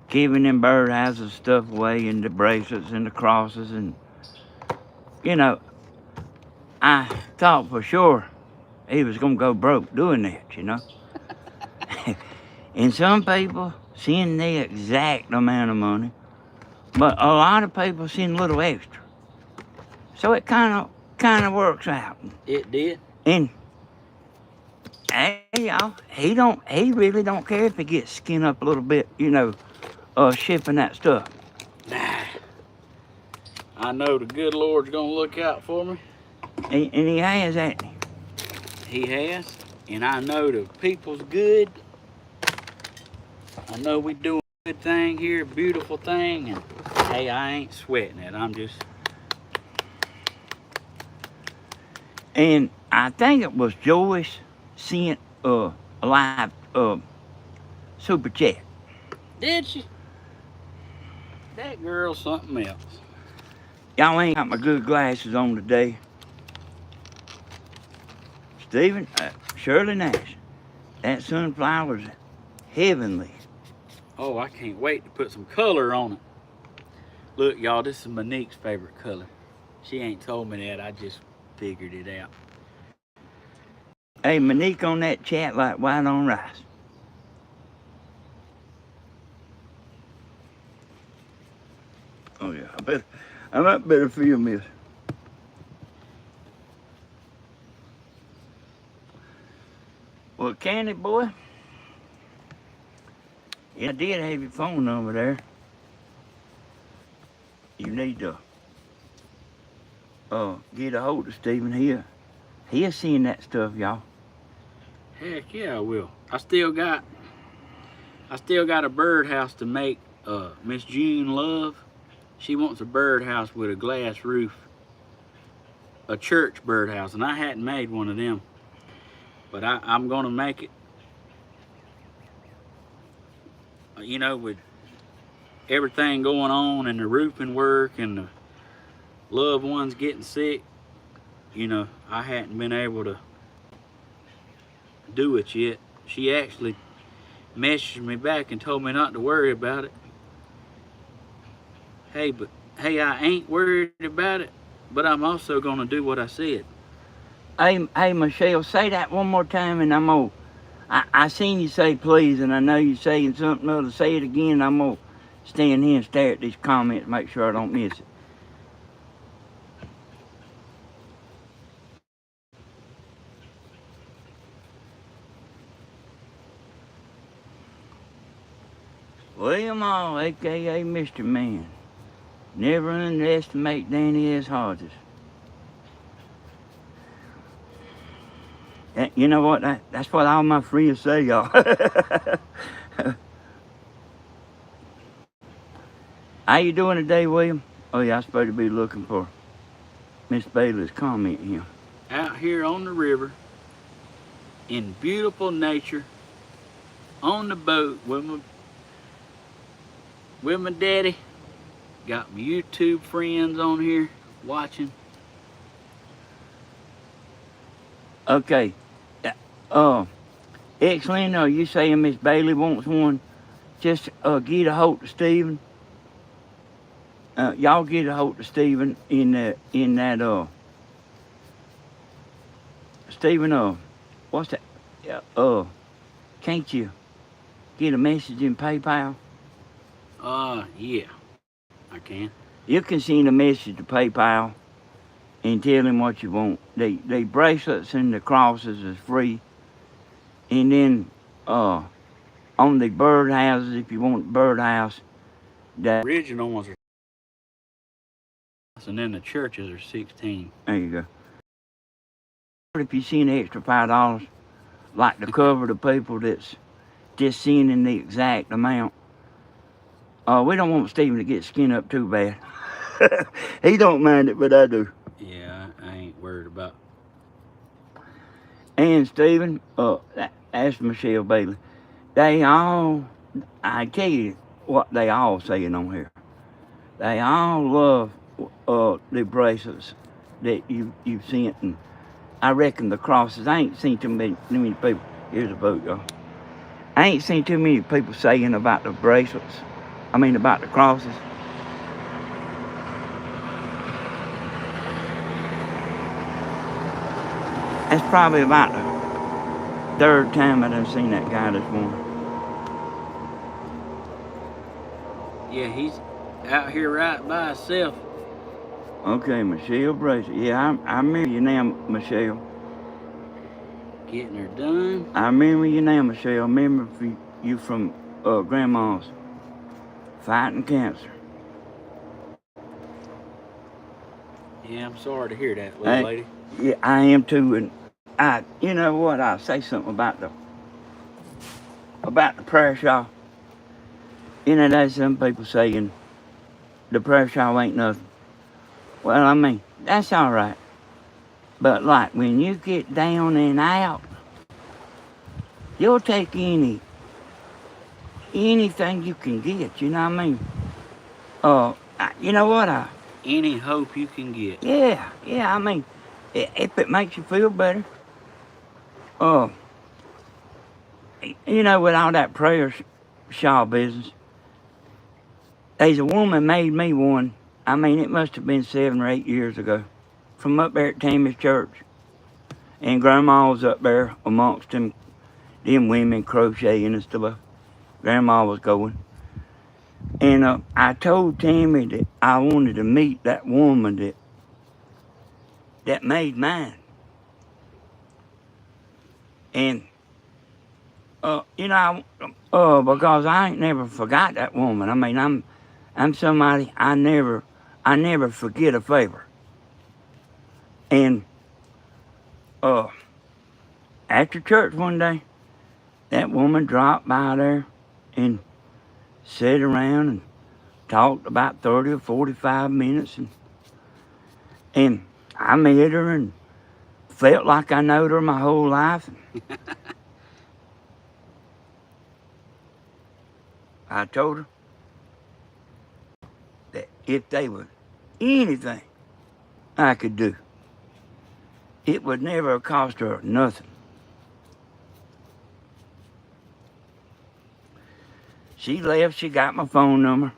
giving them birdhouses stuff away and the bracelets and the crosses, and, you know, I thought for sure he was going to go broke doing that, you know. And some people send the exact amount of money, but a lot of people send a little extra. So it kind of works out. It did. And hey, y'all, he really don't care if he gets skinned up a little bit, you know, shipping that stuff. Nah. I know the good Lord's gonna look out for me. And he has, hasn't he? He has. And I know the people's good. I know we doing a good thing here, a beautiful thing, and hey, I ain't sweating it. I'm just. And I think it was Joyce sent a live super chat. Did she? That girl's something else. Y'all ain't got my good glasses on today. Stephen, Shirley Nash, that sunflower's heavenly. Oh, I can't wait to put some color on it. Look, y'all, this is Monique's favorite color. She ain't told me that, I just figured it out. Hey, Monique on that chat like white on rice. Oh yeah, I might better film this. Well, Candy boy, yeah, I did have your phone number there. You need to get a hold of Stephen here. He'll send that stuff, y'all. Heck yeah, I will. I still got a birdhouse to make Miss June love. She wants a birdhouse with a glass roof. A church birdhouse, and I hadn't made one of them. But I'm gonna make it. You know, with everything going on and the roofing work and the loved ones getting sick, you know, I hadn't been able to do it yet. She actually messaged me back and told me not to worry about it. Hey, I ain't worried about it, but I'm also gonna do what I said. Hey, Michelle, say that one more time, and I seen you say please, and I know you're saying something other. Say it again, I'm gonna stand here and stare at these comments, make sure I don't miss it. William All, a.k.a. Mr. Man. Never underestimate Danny S. Hodges. You know what? That's what all my friends say, y'all. How you doing today, William? Oh, yeah, I'm supposed to be looking for Miss Bailey's comment here. Out here on the river, in beautiful nature, on the boat with my daddy. Got my YouTube friends on here watching. Okay. Excellent. Are you saying Miss Bailey wants one? Just get a hold of Stephen. Y'all get a hold of Stephen in that Stephen, what's that? Can't you get a message in PayPal? Yeah, I can. You can send a message to PayPal and tell him what you want. The bracelets and the crosses is free. And then on the birdhouses, if you want birdhouse, The original ones are, and then the churches are 16. There you go. If you send an extra $5, like to cover the people that's just sending the exact amount, we don't want Stephen to get skinned up too bad. He don't mind it, but I do. Yeah, I ain't worried about. And Stephen, that's Michelle Bailey. They all, I tell you what they all saying on here. They all love the bracelets that you've sent, and I reckon the crosses. I ain't seen too many people. Here's a boat, y'all. I ain't seen too many people saying about the bracelets. I mean about the crosses. That's probably about the third time I done seen that guy this morning. Yeah, he's out here right by himself. Okay, Michelle Bracelet. Yeah, I remember you now, Michelle. Getting her done. I remember you now, Michelle. I remember you from Grandma's fighting cancer. Yeah, I'm sorry to hear that, little lady. Yeah, I am too. And you know what? I'll say something about the prayer shawl. You know, there's some people saying the prayer shawl ain't nothing. Well, I mean, that's all right. But like when you get down and out, you'll take anything you can get. You know what I mean? You know what? Any hope you can get. Yeah. I mean, if it makes you feel better. You know, with all that prayer shawl business, there's a woman made me one. I mean, it must have been 7 or 8 years ago, from up there at Tammy's church. And Grandma was up there amongst them women crocheting and stuff. Grandma was going. And I told Tammy that I wanted to meet that woman that made mine. And, you know, because I ain't never forgot that woman. I mean, I'm somebody, I never forget a favor. And, after church one day, that woman dropped by there and sat around and talked about 30 or 45 minutes. And I met her and felt like I knowed her my whole life. I told her that if there was anything I could do, it would never cost her nothing. She left, she got my phone number.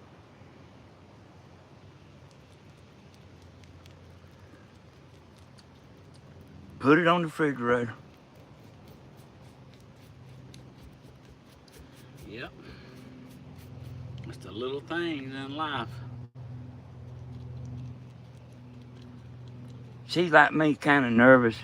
Put it on the refrigerator. Yep. It's the little things in life. She's like me, kind of nervous.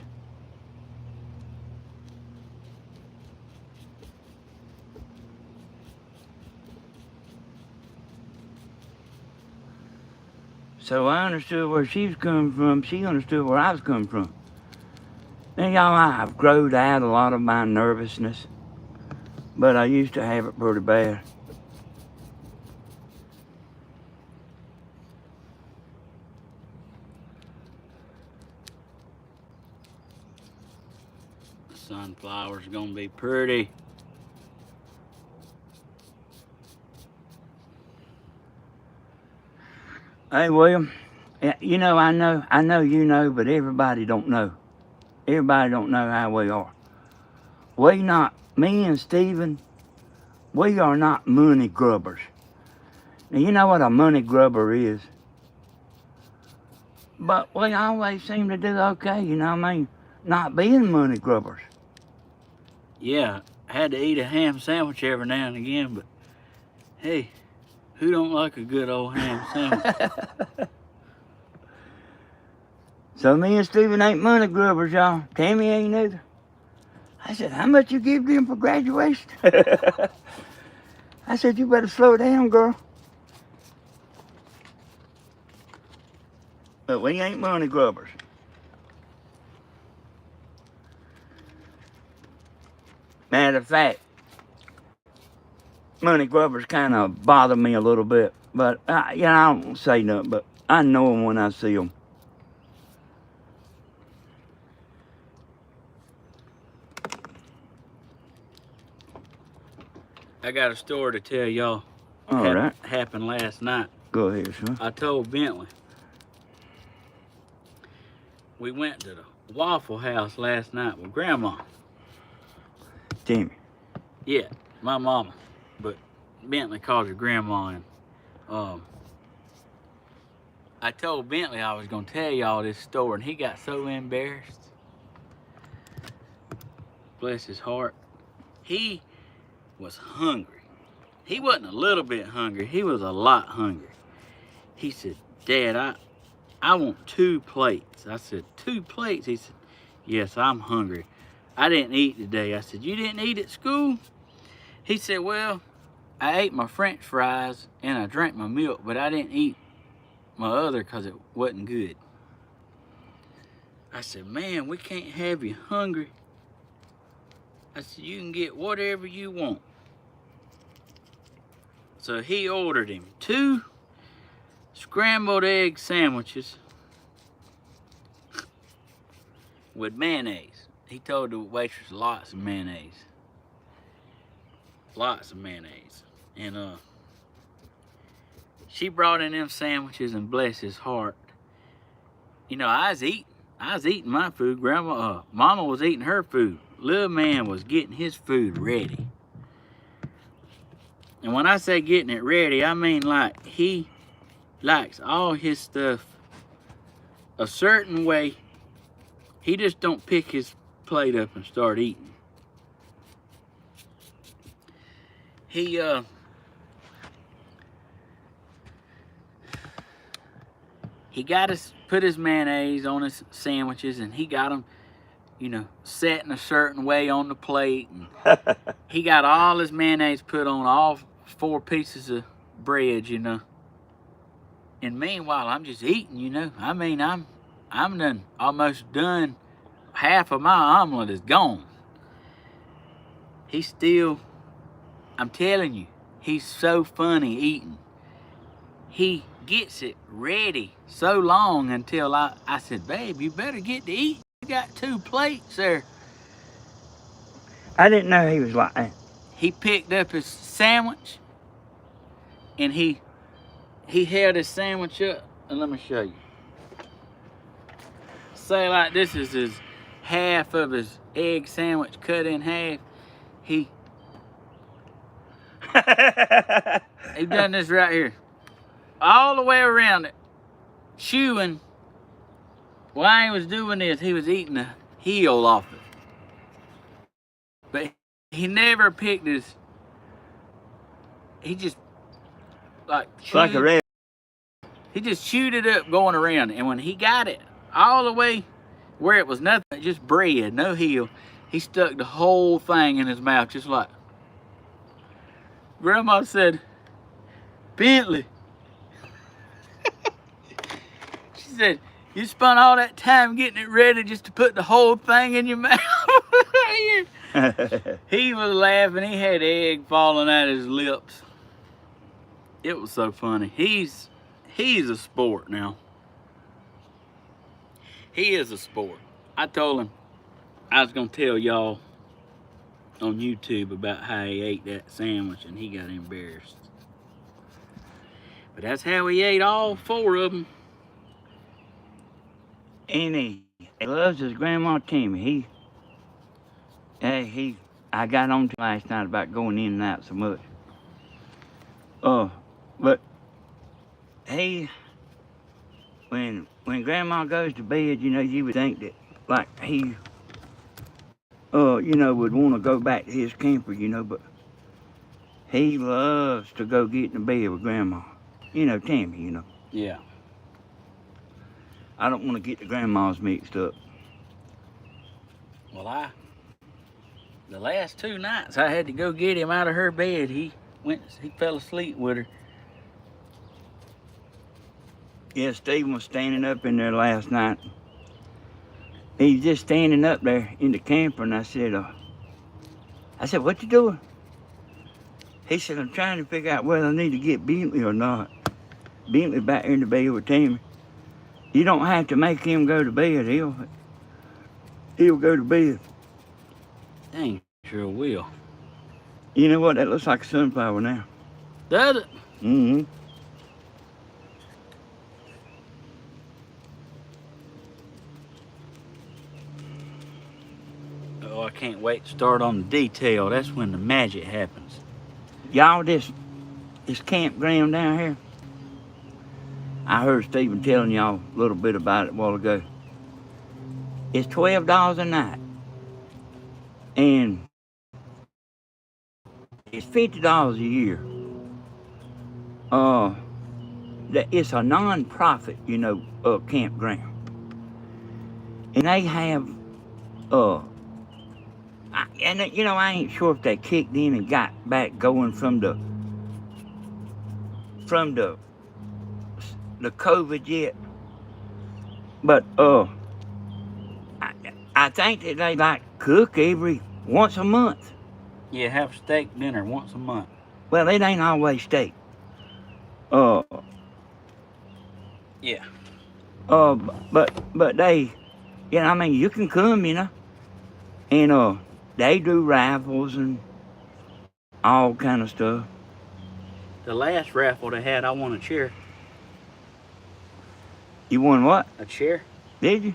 So I understood where she was coming from. She understood where I was coming from. And y'all, I've growed out a lot of my nervousness, but I used to have it pretty bad. The sunflower's gonna be pretty. Hey, William, you know, I know you know, but everybody don't know. Everybody don't know how we are. Me and Stephen, we are not money grubbers. Now, you know what a money grubber is. But we always seem to do okay, you know what I mean? Not being money grubbers. Yeah, I had to eat a ham sandwich every now and again, but hey, who don't like a good old ham sandwich? So me and Stephen ain't money grubbers, y'all. Tammy ain't either. I said, how much you give them for graduation? I said, you better slow down, girl. But we ain't money grubbers. Matter of fact, money grubbers kind of bother me a little bit. But, I don't say nothing, but I know them when I see them. I got a story to tell y'all. All right. Happened last night. Go ahead, son. I told Bentley. We went to the Waffle House last night with Grandma. Tammy. Yeah, my mama. But Bentley calls her Grandma. And I told Bentley I was going to tell y'all this story, and he got so embarrassed. Bless his heart. He was hungry. He wasn't a little bit hungry. He was a lot hungry. He said, Dad, I want 2 plates. I said, 2 plates? He said, yes, I'm hungry. I didn't eat today. I said, you didn't eat at school? He said, well, I ate my French fries and I drank my milk, but I didn't eat my other because it wasn't good. I said, man, we can't have you hungry. I said, you can get whatever you want. So he ordered him 2 scrambled egg sandwiches with mayonnaise. He told the waitress lots of mayonnaise. Lots of mayonnaise. And she brought in them sandwiches, and bless his heart. You know, I was eating my food. Mama was eating her food. Little man was getting his food ready. And when I say getting it ready, I mean like he likes all his stuff a certain way. He just don't pick his plate up and start eating. He put his mayonnaise on his sandwiches, and he got them, you know, set in a certain way on the plate. And he got all his mayonnaise put on all 4 pieces of bread, you know. And meanwhile, I'm just eating, you know. I mean, I'm almost done. Half of my omelet is gone. He's still, I'm telling you, he's so funny eating. He gets it ready so long until I said, babe, you better get to eat. You got 2 plates there. I didn't know he was like that. He picked up his sandwich, and he held his sandwich up, and let me show you. Say like this is his half of his egg sandwich cut in half. He done this right here. All the way around it, chewing. While he was doing this, he was eating the heel off it. But he never picked his, he just like Like a red. he just chewed it up going around. And when he got it all the way where it was nothing, just bread, no heel, he stuck the whole thing in his mouth just like. Grandma said, Bentley. She said, you spent all that time getting it ready just to put the whole thing in your mouth. He was laughing. He had egg falling out his lips. It was so funny. He's a sport now. He is a sport. I told him I was gonna tell y'all on YouTube about how he ate that sandwich and he got embarrassed. But that's how he ate all 4 of them. And he loves his grandma Timmy. I got on to last night about going in and out so much. But when Grandma goes to bed, you know, you would think that like he, would want to go back to his camper, you know, but he loves to go get in bed with Grandma. You know, Tammy, you know. Yeah. I don't want to get the grandmas mixed up. Well, the last 2 nights I had to go get him out of her bed. He fell asleep with her. Yeah, Stephen was standing up in there last night. He's just standing up there in the camper, and I said, what you doing? He said, I'm trying to figure out whether I need to get Bentley or not. Bentley back in the bed with Tammy. You don't have to make him go to bed. He'll go to bed. Dang, sure will. You know what? That looks like a sunflower now. Does it? Mm-hmm. Oh, I can't wait to start on the detail. That's when the magic happens. Y'all, this campground down here, I heard Stephen telling y'all a little bit about it a while ago. It's $12 a night. And it's $50 a year. It's a non-profit, campground. And they have, I ain't sure if they kicked in and got back going from the COVID yet. But, I think that they like cook once a month. Yeah, have steak dinner once a month. Well, it ain't always steak. Yeah. But they, you can come, and they do raffles and all kind of stuff. The last raffle they had, I won a chair. You won what? A chair. Did you?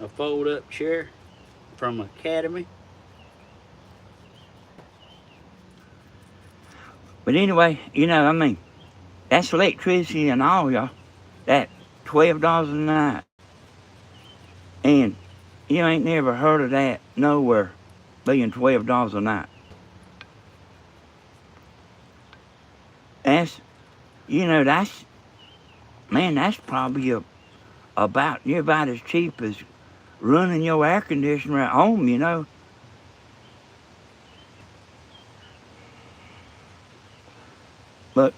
A fold-up chair from Academy. But anyway, that's electricity and all, y'all. That $12 a night. And you ain't never heard of that nowhere being $12 a night. That's probably about as cheap as running your air conditioner at home, But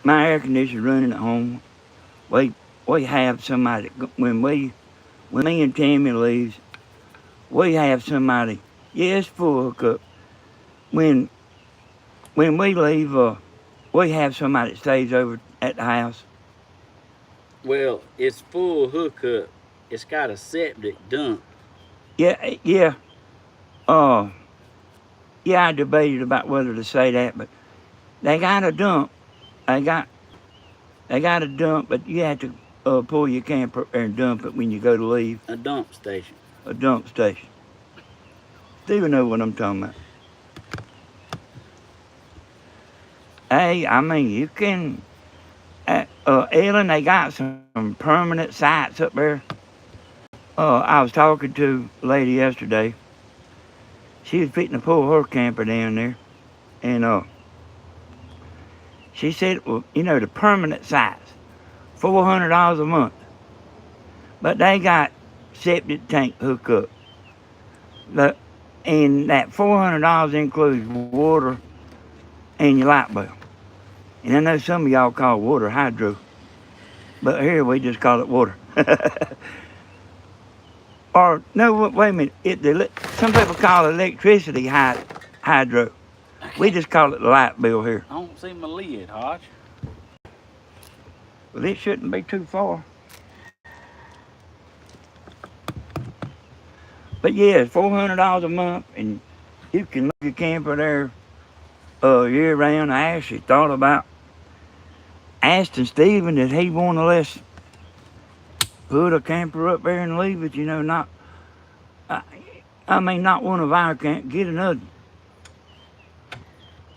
my air conditioner's running at home. We have somebody, when me and Tammy leaves, we have somebody, it's full hookup. When we leave, we have somebody that stays over at the house. Well, it's full hookup. It's got a septic dump. Yeah. I debated about whether to say that, but they got a dump. They got a dump, but you have to pull your camper and dump it when you go to leave. A dump station. A dump station. Steven know what I'm talking about. Hey, you can... Ellen, they got some permanent sites up there. I was talking to a lady yesterday. She was fitting to pull her camper down there. And She said, well, you know, the permanent size, $400 a month. But they got septic tank hookup. And that $400 includes water and your light bill. And I know some of y'all call water hydro, but here we just call it water. Or, no, wait a minute. Some people call electricity hydro. We just call it the light bill here. I don't see my lid, Hodge. Well, it shouldn't be too far. But yeah, it's $400 a month, and you can leave your camper there year round. I actually thought about asking Stephen if he want to let's put a camper up there and leave it. You know, not not one of our camp. Get another.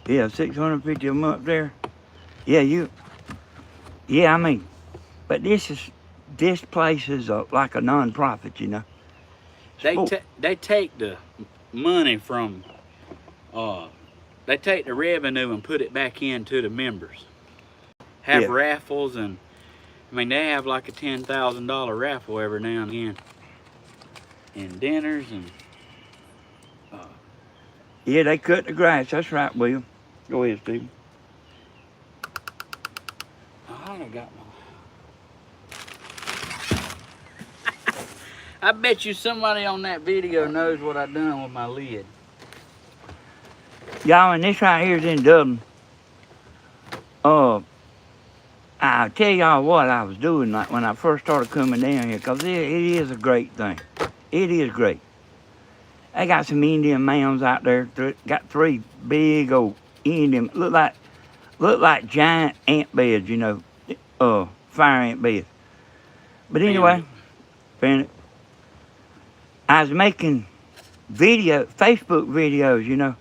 Yeah, $650 a month there. Yeah, but this place is like a non-profit, you know. They take the money from, they take the revenue and put it back into the members. Have raffles, and I mean, they have like a $10,000 raffle every now and again. And dinners and... Yeah, they cut the grass. That's right, William. Go ahead, Stephen. I got my... I bet you somebody on that video knows what I done with my lid. Y'all, and this right here is in Dublin. I'll tell y'all what I was doing like when I first started coming down here, because it is a great thing. It is great. They got some Indian mounds out there. Got 3 big old Indian, look like giant ant beds, you know, fire ant beds. But anyway, I was making Facebook videos, you know,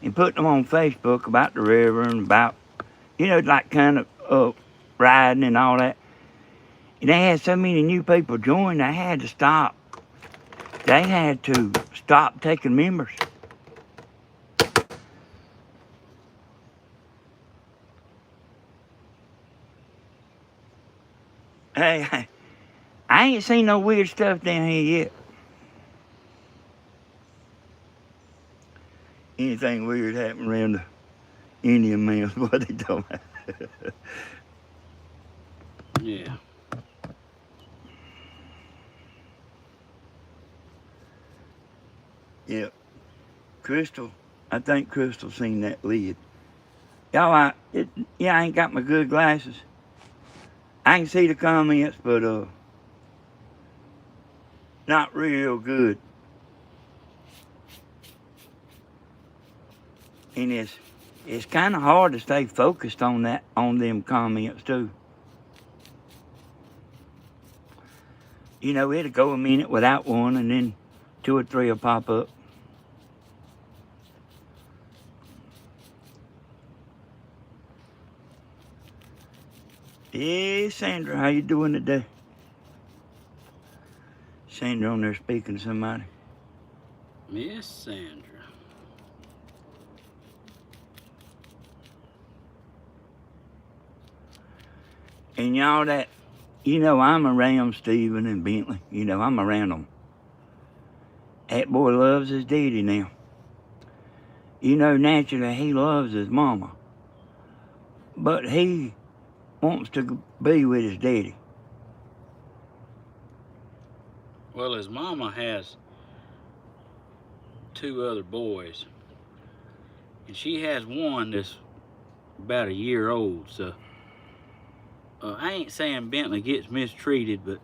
and putting them on Facebook about the river and about, you know, like kind of riding and all that. And they had so many new people join, they had to stop. They had to stop taking members. Hey, I ain't seen no weird stuff down here yet. Anything weird happened around the Indian man, what they talking about. Yeah. Yeah. Crystal, I think Crystal seen that lid. Y'all, I ain't got my good glasses. I can see the comments, but not real good. And it's kind of hard to stay focused on them comments too. You know, it'll go a minute without one, and then 2 or 3 will pop up. Hey, Sandra, how you doing today? Sandra on there speaking to somebody. Miss Sandra. And y'all that, you know, I'm around Stephen and Bentley. You know, I'm around them. That boy loves his daddy now. You know, naturally, he loves his mama. But he wants to be with his daddy. Well, his mama has 2 other boys. And she has one that's about a year old, so... I ain't saying Bentley gets mistreated, but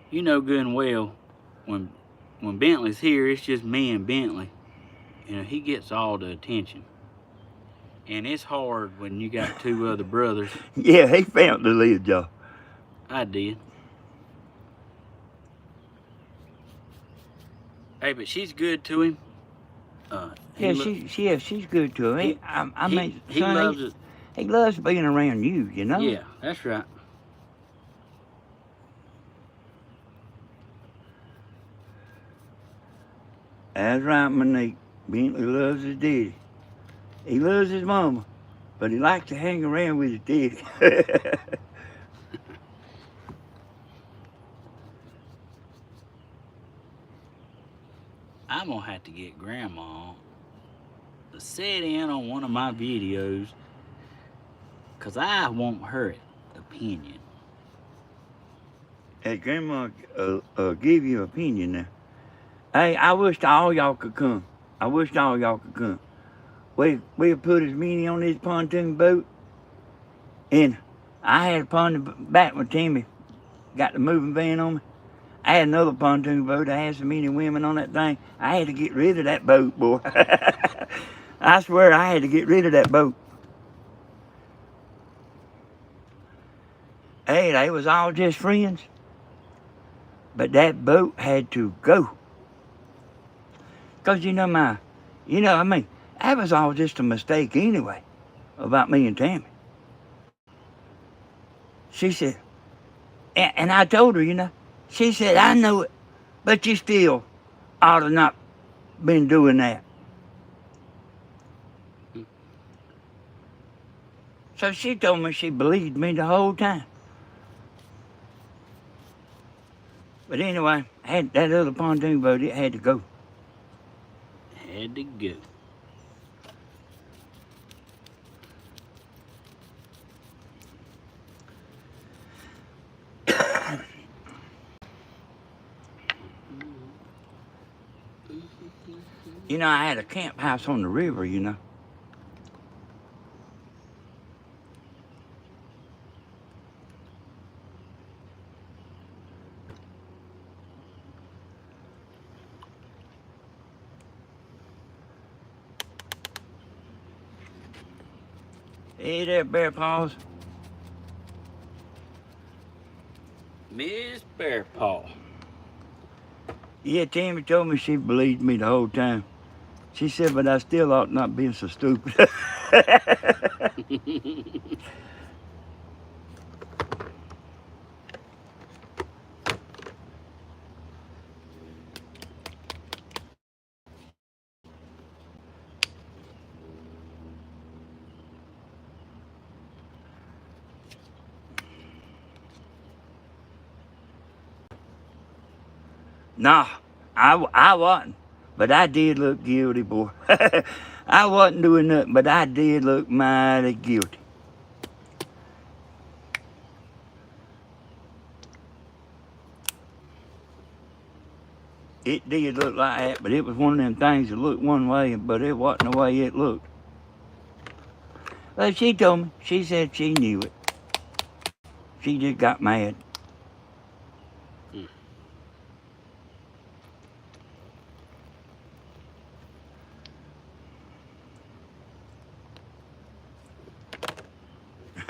you know good and well, when Bentley's here, it's just me and Bentley. You know, he gets all the attention. And it's hard when you got 2 other brothers. Yeah, he found the lid, y'all. I did. Hey, but she's good to him. She's good to him. He loves it. He loves being around you, you know? Yeah, that's right. That's right, Monique. Bentley loves his daddy. He loves his mama. But he likes to hang around with his daddy. I'm gonna have to get Grandma to sit in on one of my videos, cause I want her opinion. Hey, Grandma, give you an opinion now. Hey, I wish all y'all could come. I wish all y'all could come. We put as many on this pontoon boat, and I had a pontoon back when Timmy got the moving van on me. I had another pontoon boat. I had so many women on that thing. I had to get rid of that boat, boy. I swear I had to get rid of that boat. Hey, they was all just friends. But that boat had to go. Because, I mean, that was all just a mistake anyway about me and Tammy. She said, and I told her, she said, I know it, but you still ought to not been doing that. So she told me she believed me the whole time. But anyway, that other pontoon boat, it had to go. Had to go. I had a camp house on the river, Hey there, Bear Paws. Miss Bear Paw. Yeah, Tammy told me she believed me the whole time. She said, but I still ought not be so stupid. No, I wasn't. But I did look guilty, boy. I wasn't doing nothing, but I did look mighty guilty. It did look like that, but it was one of them things that looked one way, but it wasn't the way it looked. Well, she told me. She said she knew it. She just got mad.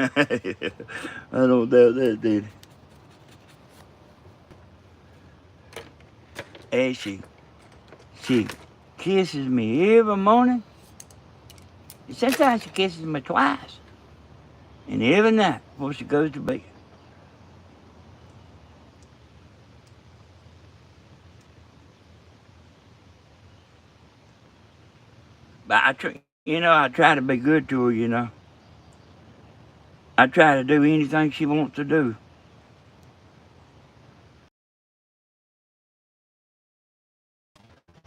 I don't doubt that, did it? And she kisses me every morning. And sometimes she kisses me twice. And every night before she goes to bed. But I try to be good to her, I try to do anything she wants to do.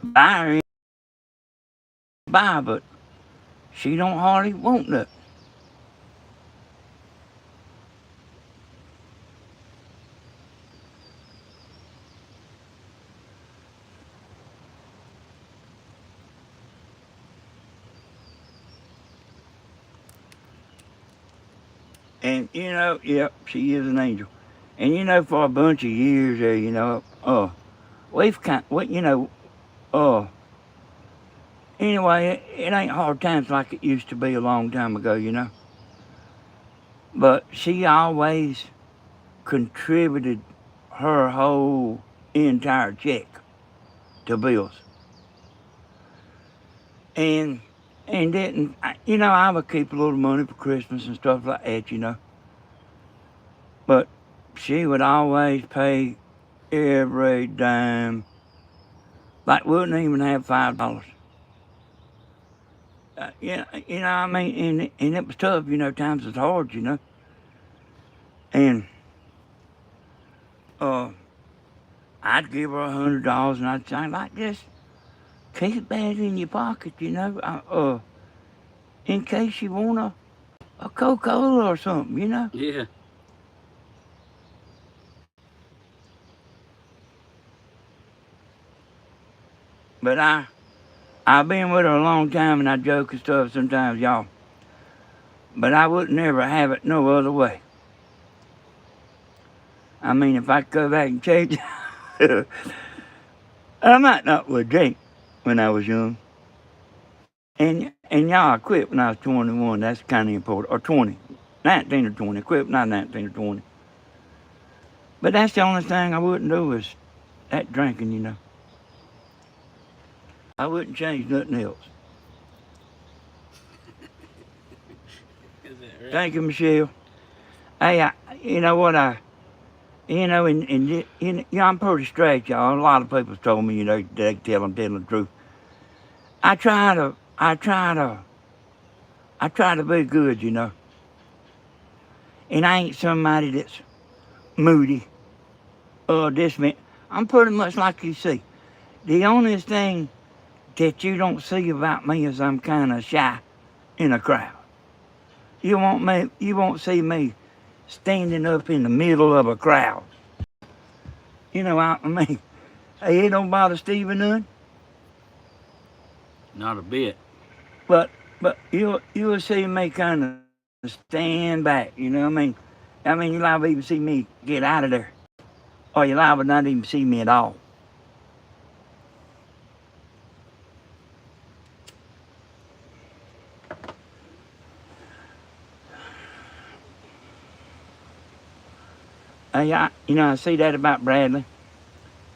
Buy her, but she don't hardly want nothing. And yep, she is an angel. And for a bunch of years there, we've anyway, it ain't hard times like it used to be a long time ago. But she always contributed her whole entire check to bills. And didn't, I would keep a little money for Christmas and stuff like that. But she would always pay every dime. Like, wouldn't even have $5. Yeah, I mean, and it was tough, times was hard, and uh, I'd give her $100 and I'd say, like, just keep that in your pocket, in case you want a Coca-Cola or something. Yeah. But I've been with her a long time and I joke and stuff sometimes, y'all. But I wouldn't ever have it no other way. I mean, if I could go back and change it, I might not would drink when I was young. And y'all, I quit when I was 21. That's kind of important. Or 20. 19 or 20. I quit when I was 19 or 20. But that's the only thing I wouldn't do is that drinking. I wouldn't change nothing else. Is that right? Thank you, Michelle. Hey, you know what I'm pretty straight, y'all. A lot of people told me, they tell I'm telling the truth. I try to be good, And I ain't somebody that's moody or distant. I'm pretty much like you see. The only thing that you don't see about me is I'm kind of shy in a crowd. You won't see me standing up in the middle of a crowd. I mean, hey, it don't bother Stephen none. Not a bit. But you'll see me kind of stand back. I mean, you'll never even see me get out of there, or you'll never not even see me at all. Hey, I see that about Bradley.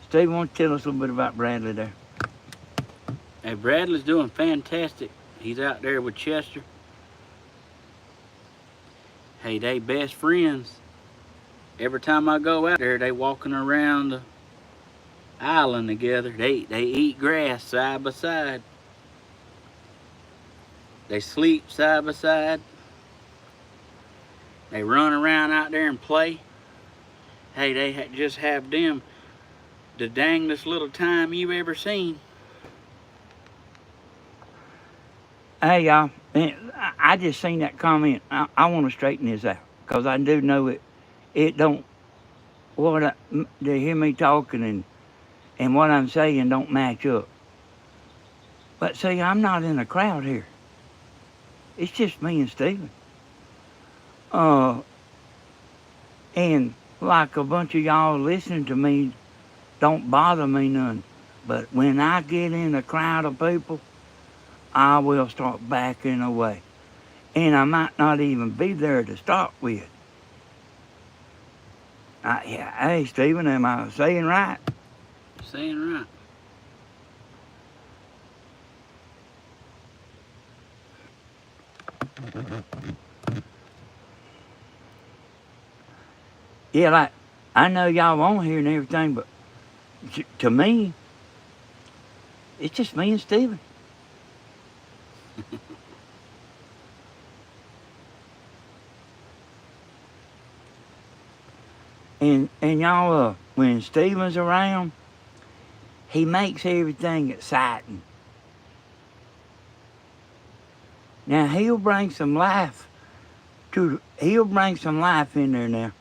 Steve, why don't you tell us a little bit about Bradley there? Hey, Bradley's doing fantastic. He's out there with Chester. Hey, they best friends. Every time I go out there, they walking around the island together. They eat grass side by side. They sleep side by side. They run around out there and play. Hey, they just have them the dangest little time you ever seen. Hey, y'all, I just seen that comment. I want to straighten this out because I do know it don't, they hear me talking and what I'm saying don't match up. But see, I'm not in a crowd here. It's just me and Stephen. And like a bunch of y'all listening to me don't bother me none. But when I get in a crowd of people, I will start backing away. And I might not even be there to start with. Yeah, hey, Stephen, am I saying right? Saying right. Yeah, like, I know y'all on here and everything, but to me, it's just me and Stephen. And y'all, when Stephen's around, he makes everything exciting. Now he'll bring some life in there now.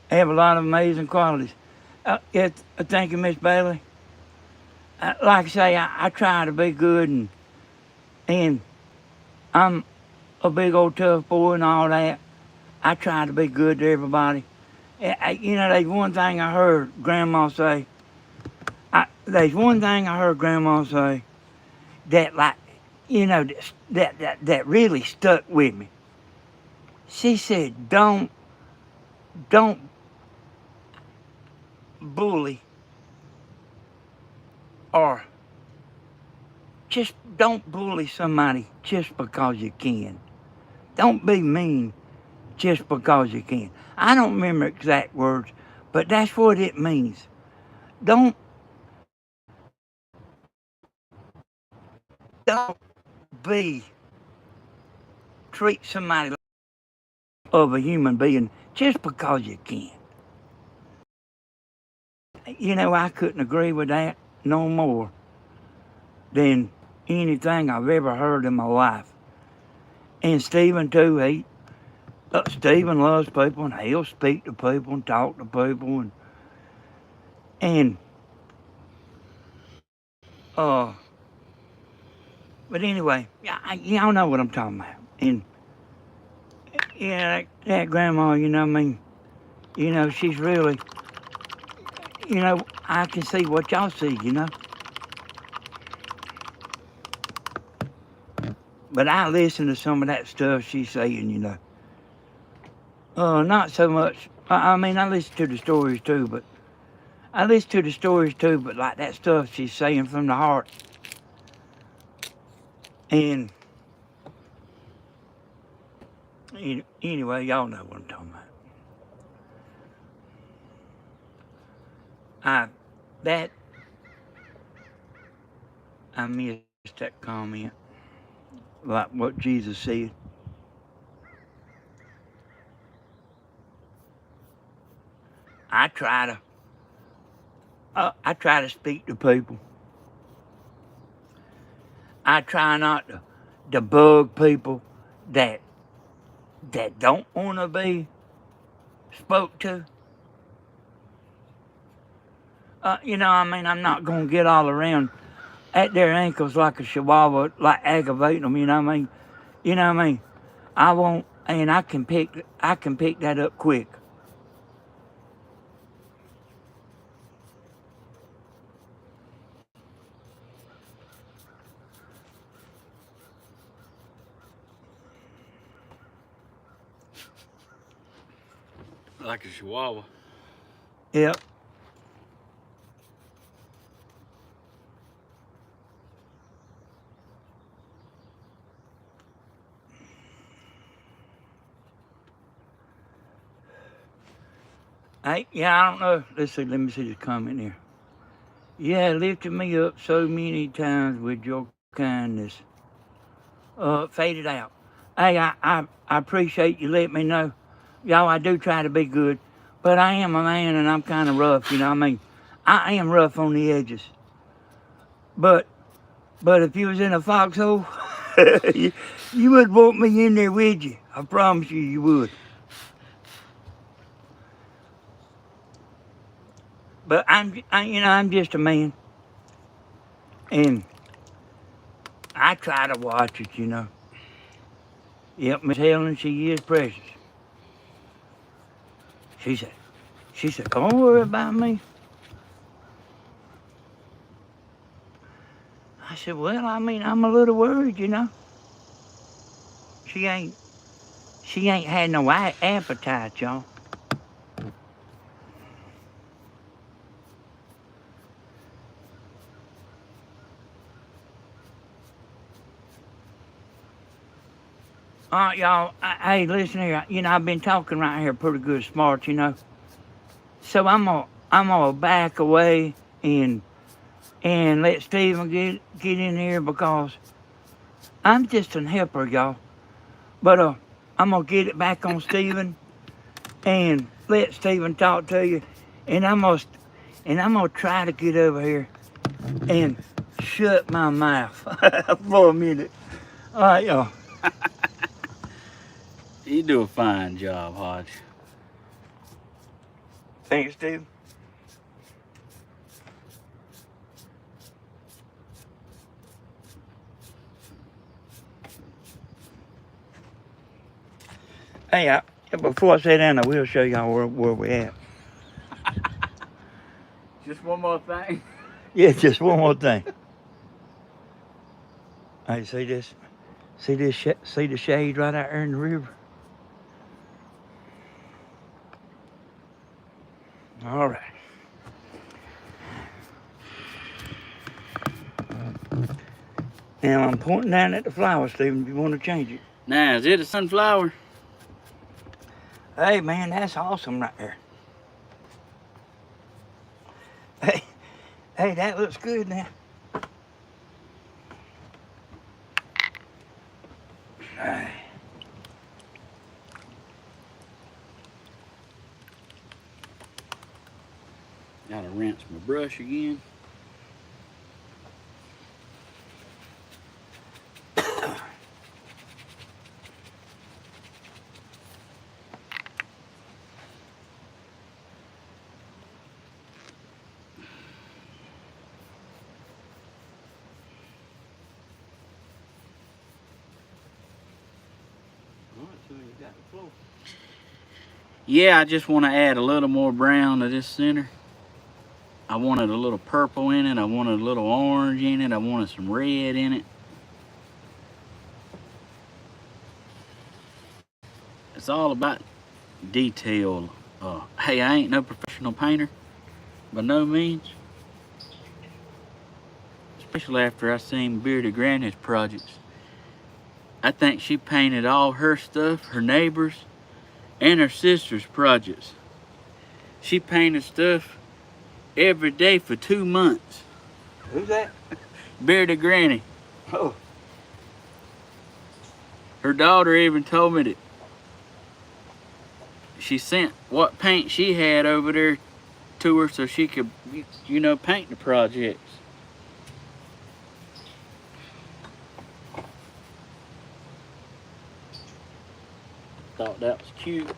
They have a lot of amazing qualities. Thank you, Miss Bailey. Like I say, I try to be good, and I'm a big old tough boy and all that. I try to be good to everybody. There's one thing I heard Grandma say. That, like, that really stuck with me. She said, don't bully or just don't bully somebody just because you can. Don't be mean just because you can. I don't remember exact words, but that's what it means. Don't don't treat somebody like of a human being just because you can. You know, I couldn't agree with that no more than anything I've ever heard in my life. And Stephen too, Stephen loves people and he'll speak to people and talk to people and but anyway, y'all know what I'm talking about. And yeah, that grandma, you know what I mean, you know, she's really, you know, I can see what y'all see, you know. But I listen to some of that stuff she's saying, you know. Not so much. I mean, I listen to the stories too, but like that stuff she's saying from the heart. And anyway, y'all know what I'm talking about. I missed that comment, like what Jesus said. I try to speak to people. I try not to bug people that don't want to be spoke to. You know, I mean, I'm not gonna get all around at their ankles like a chihuahua, like aggravating them. You know what I mean? You know what I mean? I won't, and I can pick that up quick. Like a chihuahua. Yep. I don't know. Let me see this comment here. Yeah, lifted me up so many times with your kindness. Faded out. Hey, I appreciate you letting me know. Y'all, I do try to be good, but I am a man and I'm kind of rough, you know what I mean? I am rough on the edges. But if you was in a foxhole, you would want me in there with you. I promise you would. But I'm just a man. And I try to watch it, you know. Yep, Miss Helen, she is precious. She said, don't worry about me. I said, well, I mean, I'm a little worried, you know. She ain't had no appetite, y'all. All right, y'all. Hey, listen here. You know, I've been talking right here pretty good, smart, you know. So I'm gonna back away and let Stephen get in here because I'm just an helper, y'all. But I'm gonna get it back on Stephen and let Stephen talk to you, and I'm gonna try to get over here and shut my mouth for a minute. All right, y'all. You do a fine job, Hodge. Thanks, Steve. Hey, before I sit down, I will show y'all where we're at. Just one more thing. Yeah, just one more thing. Hey, see this? See the shade right out there in the river? All right. Now I'm pointing down at the flower, Stephen, if you want to change it. Now, is it a sunflower? Hey, man, that's awesome right there. Hey, that looks good now. brush again. Yeah, I just want to add a little more brown to this center. I wanted a little purple in it. I wanted a little orange in it. I wanted some red in it. It's all about detail. Hey, I ain't no professional painter, by no means. Especially after I seen Bearded Granny's projects. I think she painted all her stuff, her neighbors, and her sister's projects. She painted stuff every day for 2 months. Who's that? Bearded Granny. Oh. Her daughter even told me that she sent what paint she had over there to her so she could, you know, paint the projects. Thought that was cute.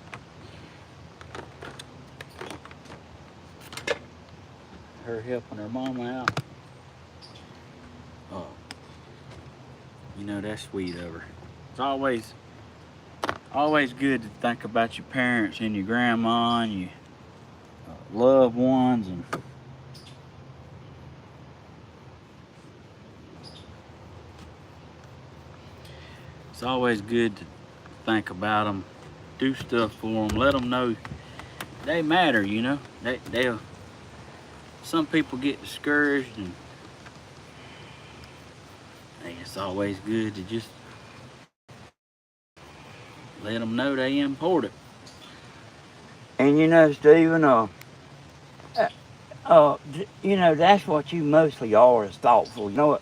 Her helping her mama out. Oh, you know, that's sweet of her. It's always good to think about your parents and your grandma and your loved ones, and it's always good to think about them, do stuff for them, let them know they matter, you know. They'll. Some people get discouraged, and I think it's always good to just let them know they important. And you know, Stephen, you know, that's what you mostly are, is thoughtful. You know what?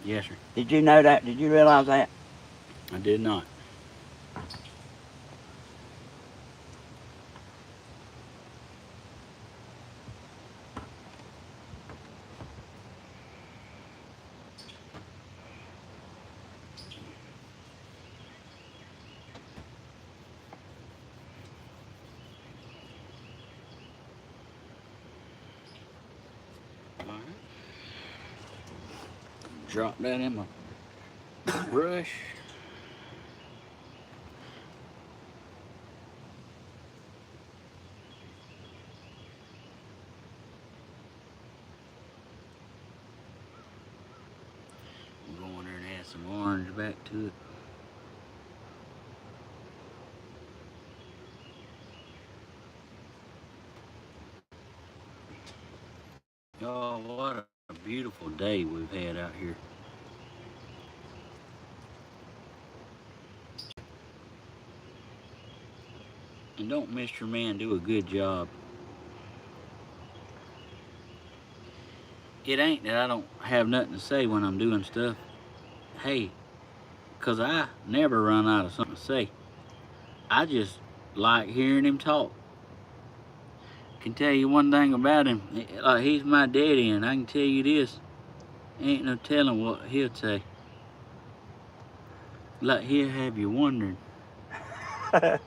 Yes, sir. Did you know that? Did you realize that? I did not. Drop that in my brush. I'm going there and add some orange back to it. Oh, what a beautiful day we've had out here. And don't Mr. Man do a good job. It ain't that I don't have nothing to say when I'm doing stuff. Hey, 'cause I never run out of something to say. I just like hearing him talk. Can tell you one thing about him. Like, he's my daddy, and I can tell you this. Ain't no telling what he'll say. Like, he'll have you wondering. I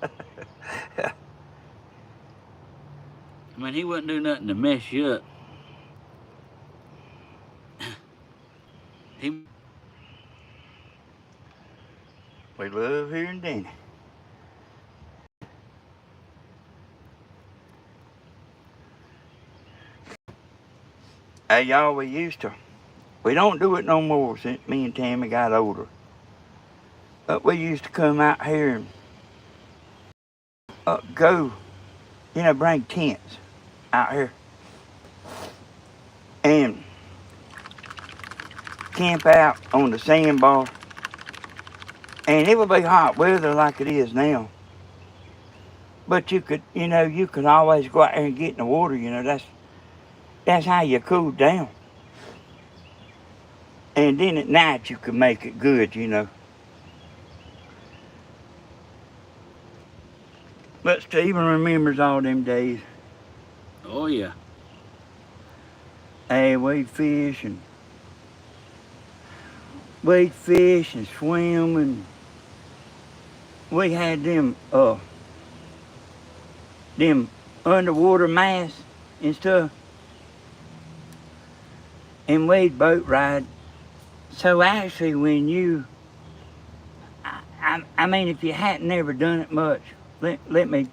mean, he wouldn't do nothing to mess you up. We love hearing Danny. Hey, y'all, we don't do it no more since me and Tammy got older. But we used to come out here and go, you know, bring tents out here and camp out on the sandbar. And it would be hot weather like it is now. But you could always go out there and get in the water, you know, that's how you cool down. And then at night you could make it good, you know. But Stephen remembers all them days. Oh, yeah. Hey, we'd fish and swim, and we had them underwater masks and stuff, and we'd boat ride. So actually, when I mean, if you hadn't never done it much, let me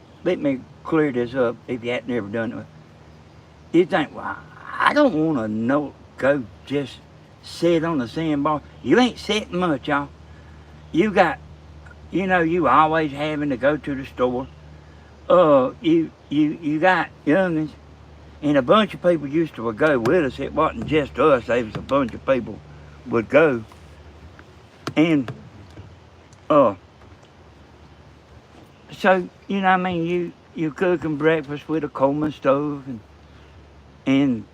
clear this up. If you hadn't never done it, you think, well, I don't want to go just sit on the sandbar. You ain't sitting much, y'all. You got, you always having to go to the store. You got youngins, and a bunch of people used to go with us. It wasn't just us. There was a bunch of people would go, and so I mean, you cooking breakfast with a Coleman stove, and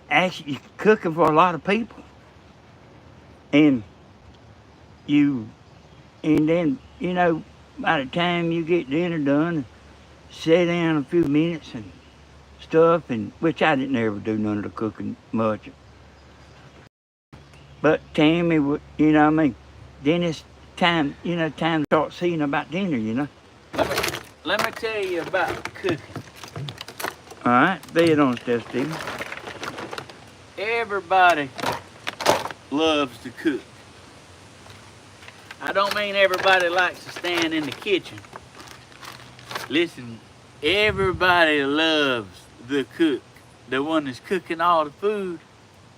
actually you're cooking for a lot of people, and then by the time you get dinner done, sit down a few minutes and stuff, and which I didn't ever do none of the cooking much. But Tammy would, then it's time, time to start seeing about dinner, Let me tell you about cooking. All right, lay it on us there, Stephen. Everybody loves to cook. I don't mean everybody likes to stand in the kitchen. Listen, everybody loves the cook. The one that's cooking all the food.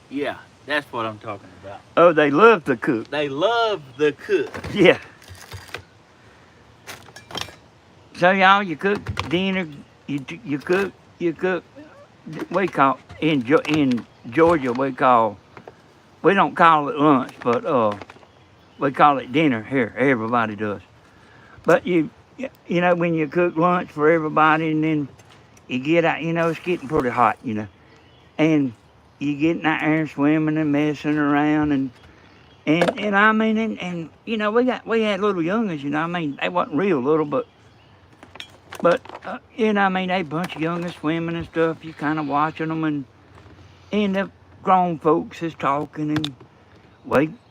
Yeah, that's what I'm talking about. Oh, they love to cook. They love the cook. Yeah. So y'all, you cook dinner. You cook. We call in Georgia. We don't call it lunch, but we call it dinner here. Everybody does. But when you cook lunch for everybody, and then you get out, it's getting pretty hot, and you getting out there swimming and messing around, and I mean, we had little youngins, I mean, they wasn't real little, but I mean, they bunch of youngins swimming and stuff. You kind of watching them, and the grown folks is talking, and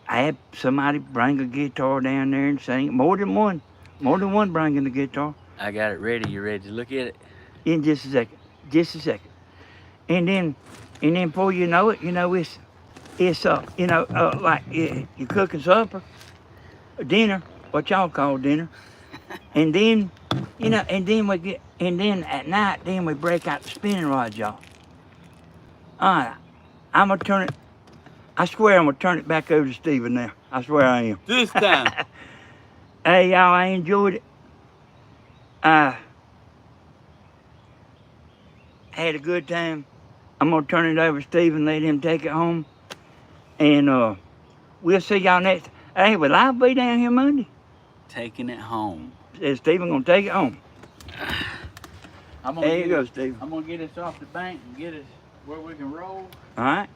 I had somebody bring a guitar down there and sing. More than one bringing the guitar. I got it ready. You ready to look at it? In just a second. And then before you know it, it's like you're cooking supper, dinner, what y'all call dinner, and then and then at night, then we break out the spinning rods, y'all. All right, I'm gonna turn it. I swear I'm gonna turn it back over to Stephen now. I swear I am. This time. Hey, y'all, I enjoyed it. Had a good time. I'm gonna turn it over to Stephen, let him take it home, and we'll see y'all next. Hey, will I be down here Monday? Taking it home. Is Stephen gonna take it home? There you go, Stephen. I'm gonna get us off the bank and get us where we can roll. All right.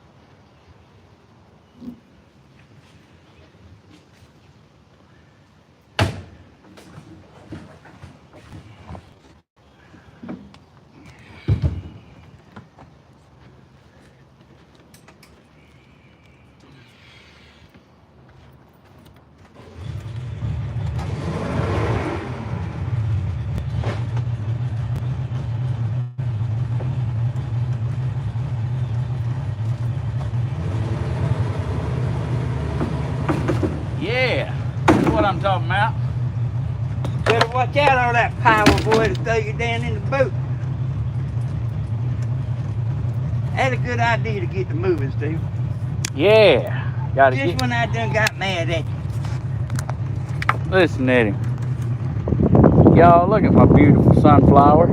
Yeah, that's what I'm talking about. Better watch out on that power, boy, to throw you down in the boat. That's a good idea to get to moving, Steve. Yeah, gotta Just when I done got mad at you. Listen at him. Y'all, look at my beautiful sunflower.